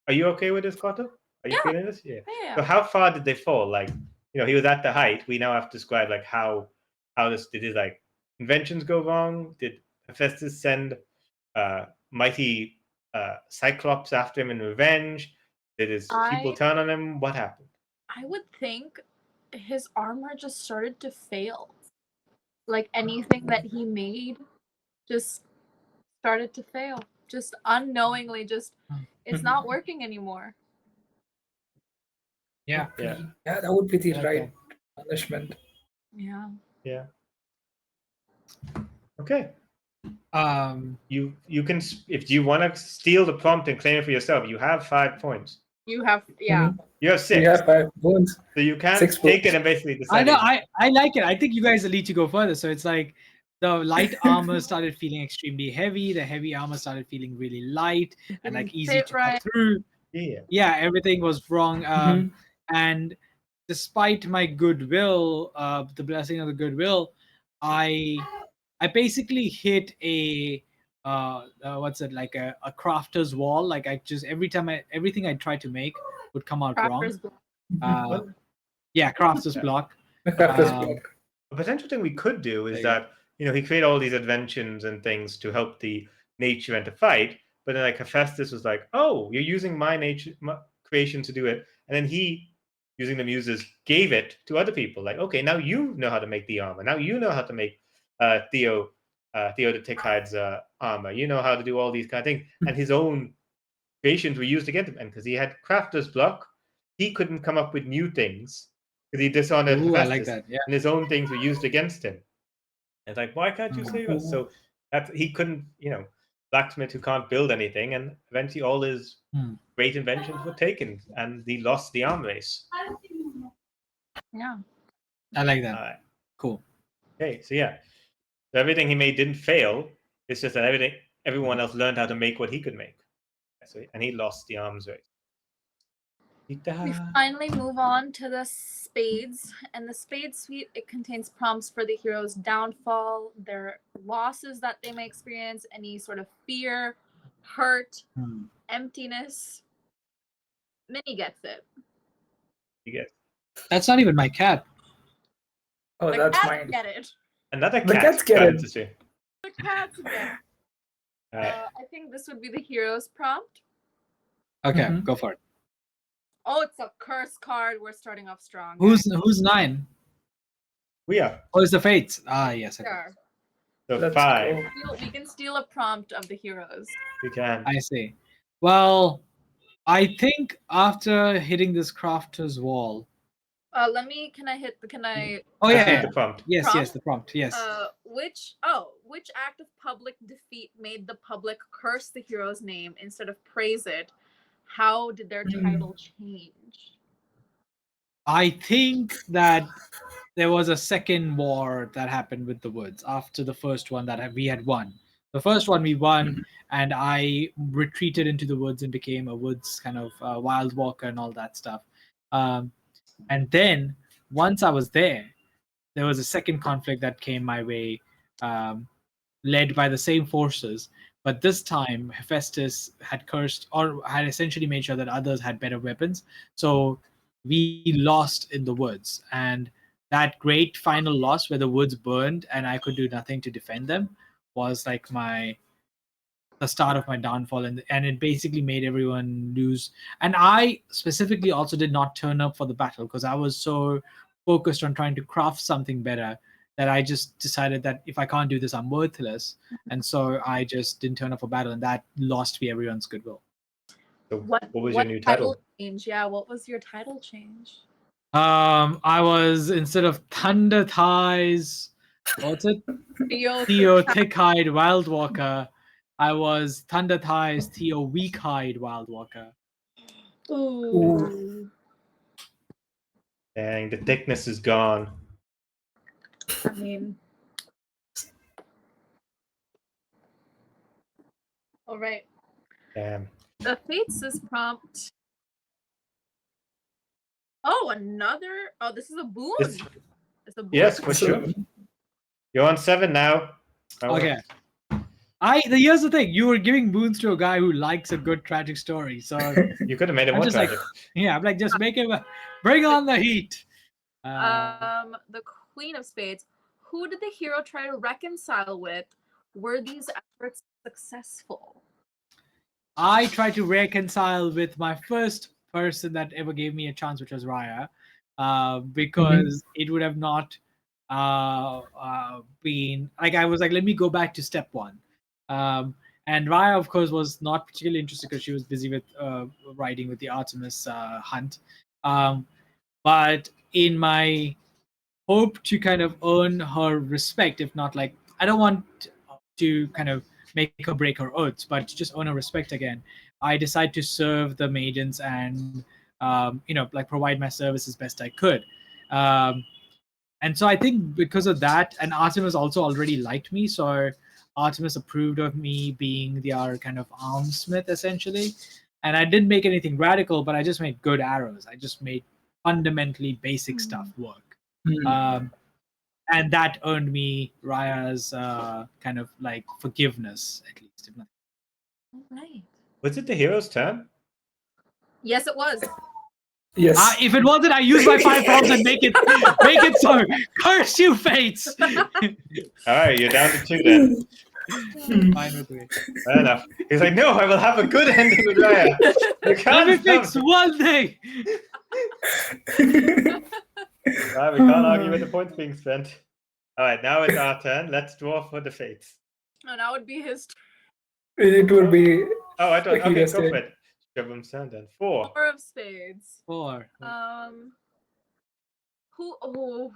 are you okay with this, Koto? Are you Yeah. feeling this? Yeah. Yeah. So how far did they fall? Like, he was at the height. We now have to describe like how this did his like inventions go wrong? Did Hephaestus send mighty Cyclops after him in revenge? Did his people turn on him? What happened? I would think his armor just started to fail. Like anything that he made just started to fail. Just unknowingly, it's not working anymore. Yeah. Yeah. Yeah, that would be the like right punishment. Yeah. Yeah. Okay. You can, if you want to steal the prompt and claim it for yourself, you have 5 points. You have, yeah. You have 6. You have 5 bones. So you can 6 take bones. it and basically decide. I know. I like it. I think you guys need to go further. So it's like the light armor started feeling extremely heavy. The heavy armor started feeling really light and like easy to cut through. Yeah, everything was wrong. And despite my goodwill, the blessing of the goodwill, I basically hit a what's it, like a crafter's wall. Like I just everything I tried to make would come out Crafter's wrong. Yeah, crafter's block. Crafter's block. A potential thing we could do is that he created all these inventions and things to help the nature and to fight, but then like Hephaestus was like, "Oh, you're using my creation to do it," and then he, using the muses, gave it to other people. Like, okay, now you know how to make the armor. Now you know how to make Theo the Tickhide's armor. You know how to do all these kind of things, and his own creations were used against him. And because he had crafter's block, he couldn't come up with new things because he dishonored Hephaestus, I like that. Yeah. and his own things were used against him. And it's like, why can't you save us? So that he couldn't, blacksmith who can't build anything, and eventually all his great inventions were taken, and he lost the arm race. Yeah, I like that. Cool. Okay, so yeah, So everything he made didn't fail. It's just that everyone else learned how to make what he could make. And he lost the arms race. We finally move on to the spades, and the spade suite, it contains prompts for the hero's downfall, their losses that they may experience, any sort of fear, hurt, emptiness. Minnie gets it. You get That's not even my cat. Oh, The that's cats mine. get it. another The cat. cats get Glad it. to see. The cats get it. All right. I think this would be the hero's prompt. Okay, Mhm. go for it. Oh, it's a curse card. We're starting off strong. Who's 9? We are. Oh, it's the Fates. Ah, yes. Okay. Sure. So Let's 5. go. We can steal a prompt of the heroes. We can. I see. Well, I think after hitting this crafter's wall. Can I Oh Let's yeah. read the prompt. Yes, Prompt? the prompt. Yes. which act of public defeat made the public curse the hero's name instead of praise it? How did their title change? I think that there was a second war that happened with the woods after the first one that we had won. The first one we won, and I retreated into the woods and became a woods kind of wild walker and all that stuff. And then once I was there was a second conflict that came my way, led by the same forces. But this time, Hephaestus had cursed or had essentially made sure that others had better weapons. So we lost in the woods. And that great final loss where the woods burned and I could do nothing to defend them was like the start of my downfall, and it basically made everyone lose. And I specifically also did not turn up for the battle because I was so focused on trying to craft something better that I just decided that if I can't do this, I'm worthless. And so I just didn't turn up for battle, and that lost me everyone's goodwill. So what was your new title? Change? Yeah, what was your title change? I was, instead of Thunder Thighs, what's it? Theo Thick-Eyed Wild Walker. I was Thunder Thighs Theo Weak-Eyed Wild Walker. Ooh. Dang, the thickness is gone. I mean, all right. Damn. The Fates' prompt. Oh, another. Oh, this is a boon. It's a boon. Yes, for sure. You're on 7 now. Okay. Here's the thing. You were giving boons to a guy who likes a good tragic story. So You could have made it I'm more just like, tragic. yeah, I'm like, just make him bring on the heat. The Queen of Spades. Who did the hero try to reconcile with? Were these efforts successful? I tried to reconcile with my first person that ever gave me a chance, which was Raya, because it would have not been like, I was like, let me go back to step one. And Raya, of course, was not particularly interested because she was busy with riding with the Artemis hunt. But in my hope to kind of earn her respect, if not like, I don't want to kind of make her break her oaths, but to just earn her respect again, I decided to serve the maidens and like provide my service as best I could. And so I think because of that, and Artemis also already liked me, so Artemis approved of me being their kind of armsmith essentially. And I didn't make anything radical, but I just made good arrows. I just made fundamentally basic stuff work. And that earned me Raya's kind of like forgiveness, at least. If not. All right. Was it the hero's turn? Yes, it was. Yes. If it wasn't, I use my 5 prompts and make it so. Curse you, Fates! All right, you're down to 2 then. Fine with me. Fair enough. He's like, no, I will have a good ending with Raya. You Let me can't fix one thing. Right, we can't argue with the points being spent. All right, now it's our turn. Let's draw for the fates. No, that would be his turn. It will be. Oh, I thought. the Okay, hero's go for turn. it. Shubham's turn then. 4. 4 of spades. 4. Who? Oh.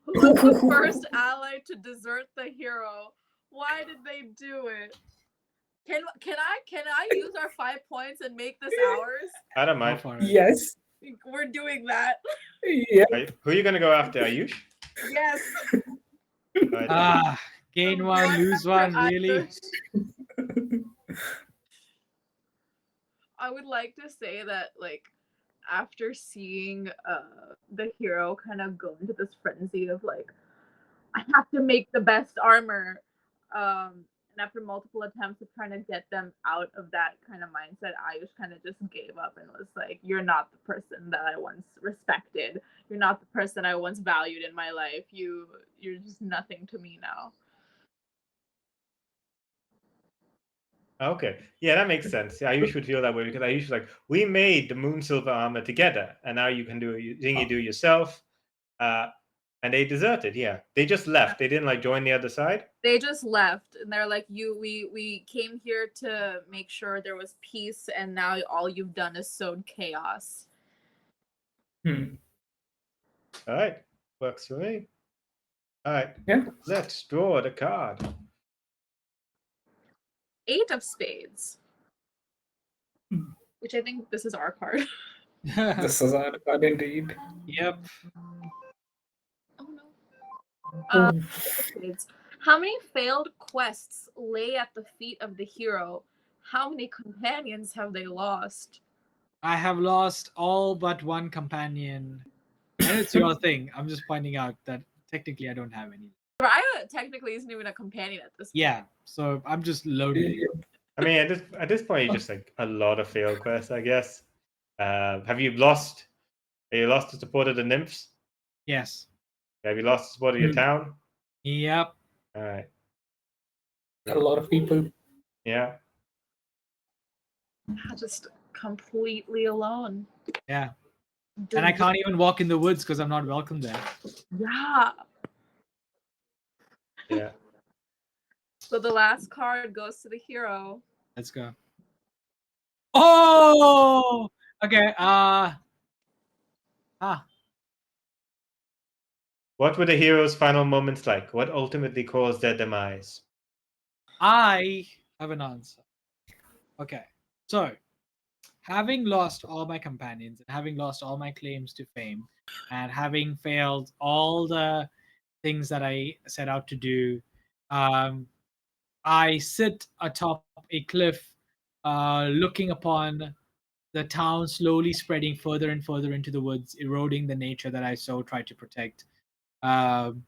Who's the first ally to desert the hero? Why did they do it? Can I use our 5 points and make this ours? I don't mind. Yes. We're doing that. Yeah. Who are you going to go after? Ayush? Yes. But Gain one, lose one, really? I would like to say that, like, after seeing the hero kind of go into this frenzy of like, I have to make the best armor, and after multiple attempts of trying to get them out of that kind of mindset, I just kind of just gave up and was like, you're not the person that I once respected. You're not the person I once valued in my life. You're just nothing to me now. okay, yeah, that makes sense. Yeah, I usually feel that way because I usually like we made the moon silver armor together, and now you can do it. Thing you do yourself. And they deserted. Yeah, they just left. They didn't like join the other side. They just left, and they're like, we came here to make sure there was peace, and now all you've done is sowed chaos. All right, works for me. All right, Yeah. let's draw the card. 8 of spades, which I think this is our card. This is our card indeed. Yep. Oh no. Spades. How many failed quests lay at the feet of the hero? How many companions have they lost? I have lost all but one companion. And it's your thing. I'm just pointing out that technically I don't have any. Raya technically isn't even a companion at this point. Yeah, so I'm just loading. I mean, at this point, it's just like a lot of failed quests, I guess. Have you lost? Have you lost the support of the nymphs? Yes. Have you lost the support of your town? Yep. All right. A lot of people. Yeah. Just completely alone. Yeah. And I can't even walk in the woods because I'm not welcome there. Yeah. Yeah. So the last card goes to the hero. Let's go. Oh! Okay. What were the hero's final moments like? What ultimately caused their demise? I have an answer. Okay. So, having lost all my companions and having lost all my claims to fame and having failed all the things that I set out to do, I sit atop a cliff looking upon the town slowly spreading further and further into the woods, eroding the nature that I so tried to protect. And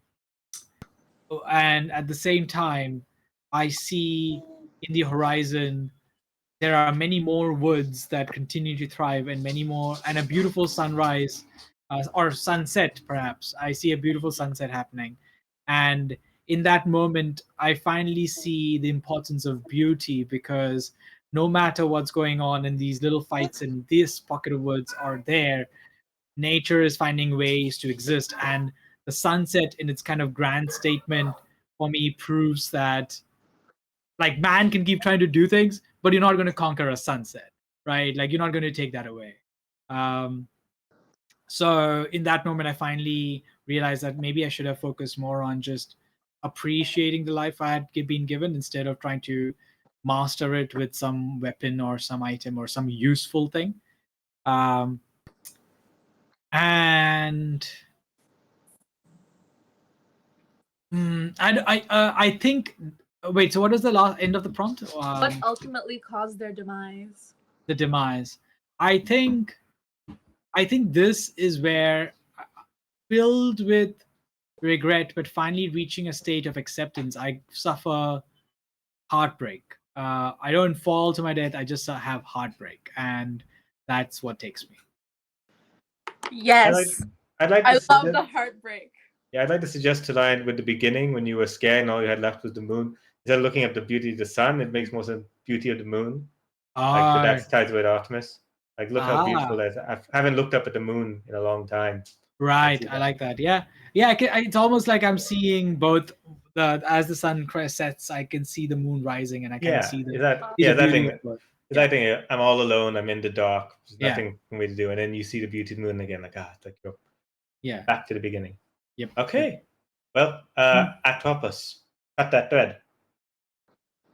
at the same time, I see in the horizon there are many more woods that continue to thrive, and many more, and a beautiful sunrise or sunset, perhaps. I see a beautiful sunset happening, and in that moment, I finally see the importance of beauty, because no matter what's going on in these little fights in this pocket of woods or there, nature is finding ways to exist. And the sunset, in its kind of grand statement, for me proves that, like, man can keep trying to do things, but you're not going to conquer a sunset, right? Like, you're not going to take that away. So in that moment, I finally realized that maybe I should have focused more on just appreciating the life I had been given, instead of trying to master it with some weapon or some item or some useful thing. And I think. Wait. So what is the last end of the prompt? What ultimately caused their demise? The demise. I think this is where, filled with regret, but finally reaching a state of acceptance, I suffer heartbreak. I don't fall to my death. I just have heartbreak, and that's what takes me. Yes. I love the heartbreak. Yeah, I'd like to suggest to line with the beginning, when you were scared and all you had left was the moon. Instead of looking at the beauty of the sun, it makes more sense beauty of the moon. Like, that's tied with Artemis. Like, look how beautiful that is. I haven't looked up at the moon in a long time. Right, I like that. Yeah. It's almost like I'm seeing both. As the sun sets, I can see the moon rising, and I can see the. That thing. I'm all alone. I'm in the dark. There's nothing for me to do, and then you see the beauty of the moon again. Like, it's like you're back to the beginning. Yep. Okay. Well, Atropos, cut that thread.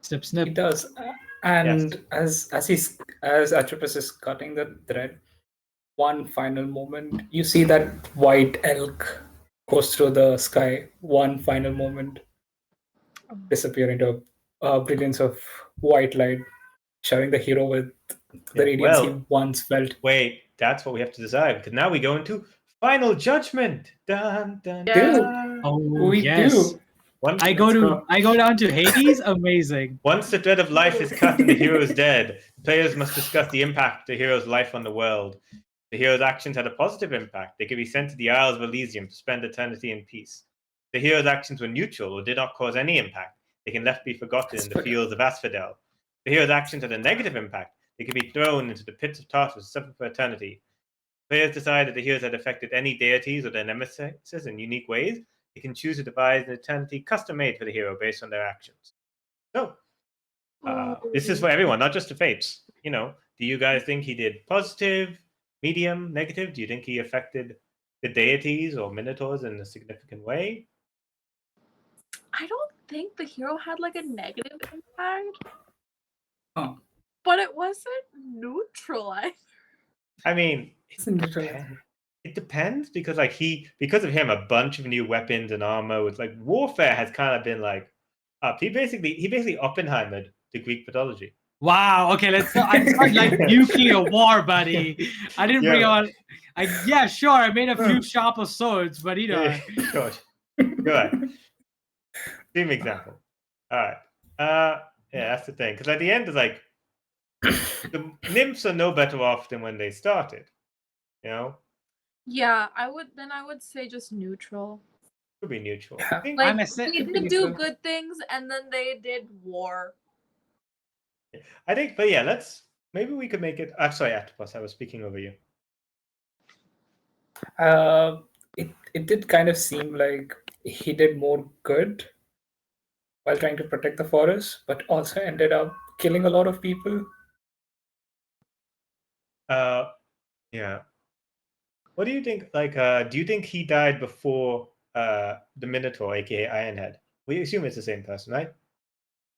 Snip, snip. He does, and as Atropos is cutting the thread, one final moment, you see that white elk goes through the sky. One final moment. disappear into a brilliance of white light, showering the hero with the Yeah, radiance he well, once felt. wait, that's what we have to decide because now we go into final judgment. Dun dun Yeah. Dude, dun. Oh we yes. do. Once, I Let's go. go down to Hades. Amazing. once the thread of life is cut and the hero is dead, players must discuss the impact of the hero's life on the world. The hero's actions had a positive impact. They could be sent to the Isles of Elysium to spend eternity in peace. The hero's actions were neutral or did not cause any impact. They can left be forgotten in the fields of Asphodel. The hero's actions had a negative impact. They could be thrown into the pits of Tartarus to suffer for eternity. Players decide that the heroes had affected any deities or their nemesis in unique ways. They can choose to devise an eternity custom made for the hero based on their actions. So, this is for everyone, not just the fates. Do you guys think he did positive, medium, negative? Do you think he affected the deities or minotaurs in a significant way? I don't think the hero had like a negative impact, Oh, but it wasn't neutral. I mean, isn't it? it depends because because of him, a bunch of new weapons and armor with warfare has kind of been up. He basically Oppenheimered the Greek mythology. Wow. Okay, let's not. I just like nuclear war, buddy. I didn't bring Yeah. on. Yeah, sure. I made a few sharper swords, but Sure. Go ahead. Same example. All right. Yeah, that's the thing. Because at the end, it's the nymphs are no better off than when they started. Yeah, I would say just neutral. Could be neutral. Yeah. I think Like I'm they did do good things, and then they did war. but yeah, maybe we could make it. I'm sorry, Octopus, I was speaking over you. It did kind of seem like he did more good while trying to protect the forest, but also ended up killing a lot of people. Yeah. What do you think? Do you think he died before the Minotaur, aka Ironhead? We assume it's the same person, right?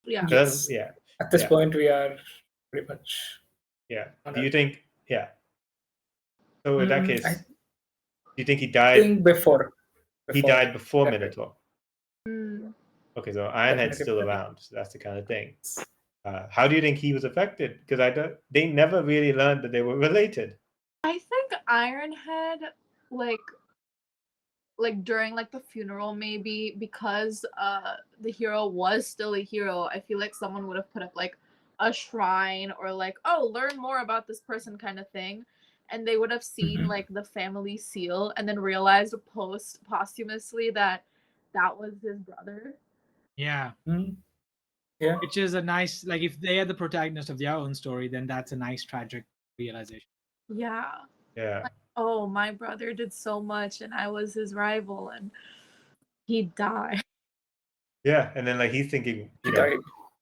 Yeah. Yes. Yeah. At this Yeah. point, we are pretty much. Yeah. on Do it. you think? Yeah. So in that case, I do you think he died? think before. He died before that way. Minotaur. Mm. Okay, so Ironhead's Definitely. still around. So that's the kind of thing. How do you think he was affected? Because they never really learned that they were related. I think Ironhead, like during the funeral, maybe because the hero was still a hero, I feel like someone would have put up a shrine or learn more about this person kind of thing, and they would have seen the family seal and then realized posthumously that was his brother. yeah. Yeah. Which is a nice if they are the protagonist of their own story, then that's a nice tragic realization. Yeah. Yeah. Oh, my brother did so much and I was his rival and he died. Yeah, and then he's thinking,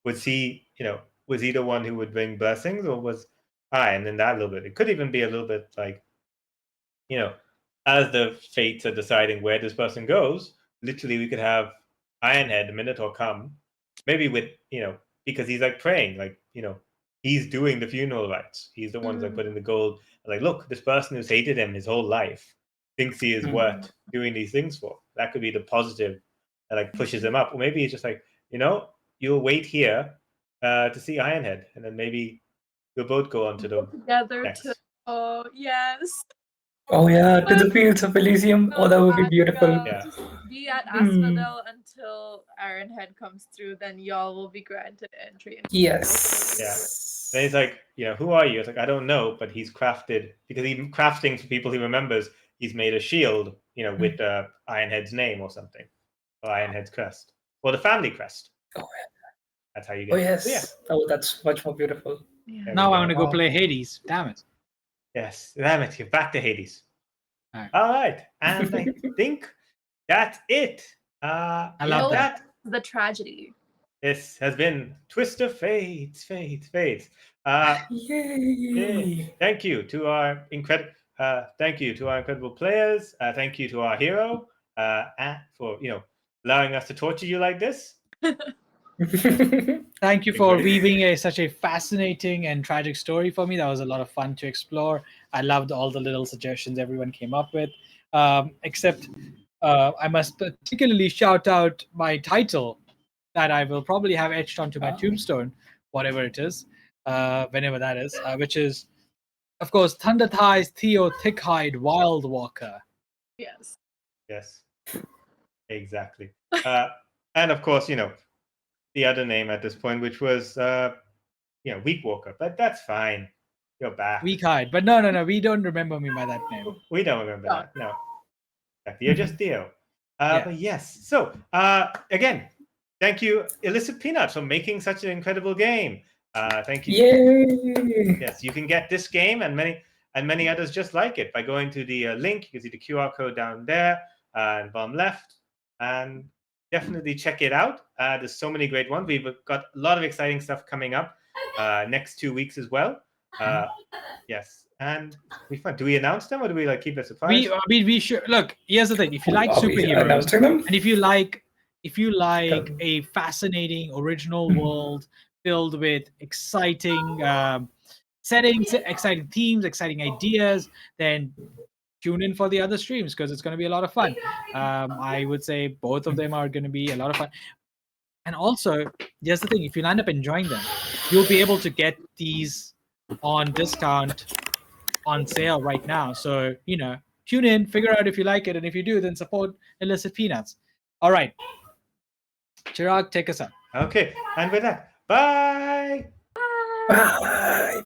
was he the one who would bring blessings, or was I? And then that little bit, it could even be a little bit as the fates are deciding where this person goes. Literally, we could have Ironhead, the Minotaur, come, maybe with because he's praying, he's doing the funeral rites. He's the one putting the gold. Look, this person who's hated him his whole life thinks he is worth doing these things for. That could be the positive that pushes him up. Or maybe it's just you'll wait here to see Ironhead, and then maybe you'll both go on to the together next. to yes. Oh yeah, to the fields of Elysium. Oh, that would be beautiful. Yeah. Just be at Asphodel until Ironhead comes through, then y'all will be granted entry. Yes. Yeah. And he's who are you? It's I don't know, but he's crafted, because he crafts things for people he remembers. He's made a shield, with Ironhead's name or something, or Ironhead's crest, or the family crest. Oh, that's how you get. Oh yes. Yeah. Oh, that's much more beautiful. Yeah. Now I want to go play Hades. Damn it. Yes, damn it. You're back to Hades. All right. And I think that's it. I love that. The tragedy. This has been Twist of Fates. Yay! Thank you to our incredible players. Thank you to our hero for allowing us to torture you like this. Thank you for weaving such a fascinating and tragic story for me. That was a lot of fun to explore. I loved all the little suggestions everyone came up with. Except I must particularly shout out my title. that I will probably have etched onto my tombstone, whatever it is, whenever that is, which is, of course, Thunder Thighs Theo Thickhide Wild Walker. Yes. Yes, exactly. And of course, the other name at this point, which was Weak Walker, but that's fine. You're back. Weak-eyed, but no, we don't remember me by that name. We don't remember that. No, exactly. You're just Theo. Yeah. But yes. So again, thank you, Illicit Peanut, for making such an incredible game. Thank you. Yay! Yes, you can get this game and many others just like it by going to the link. You can see the QR code down there and bottom left, and definitely check it out. There's so many great ones. We've got a lot of exciting stuff coming up next 2 weeks as well. Yes, and we fun. Do we announce them or do we keep it a surprise? We should look. Here's the thing: if you like Are we superheroes, announcing them? and if you like a fascinating original world filled with exciting settings, exciting themes, exciting ideas, then tune in for the other streams because it's going to be a lot of fun. I would say both of them are going to be a lot of fun. And also, here's the thing: if you end up enjoying them, you'll be able to get these on discount on sale right now. So, tune in, figure out if you like it, and if you do, then support Illicit Peanuts. All right. Chirag, take us out. Okay, and with that, bye. Bye.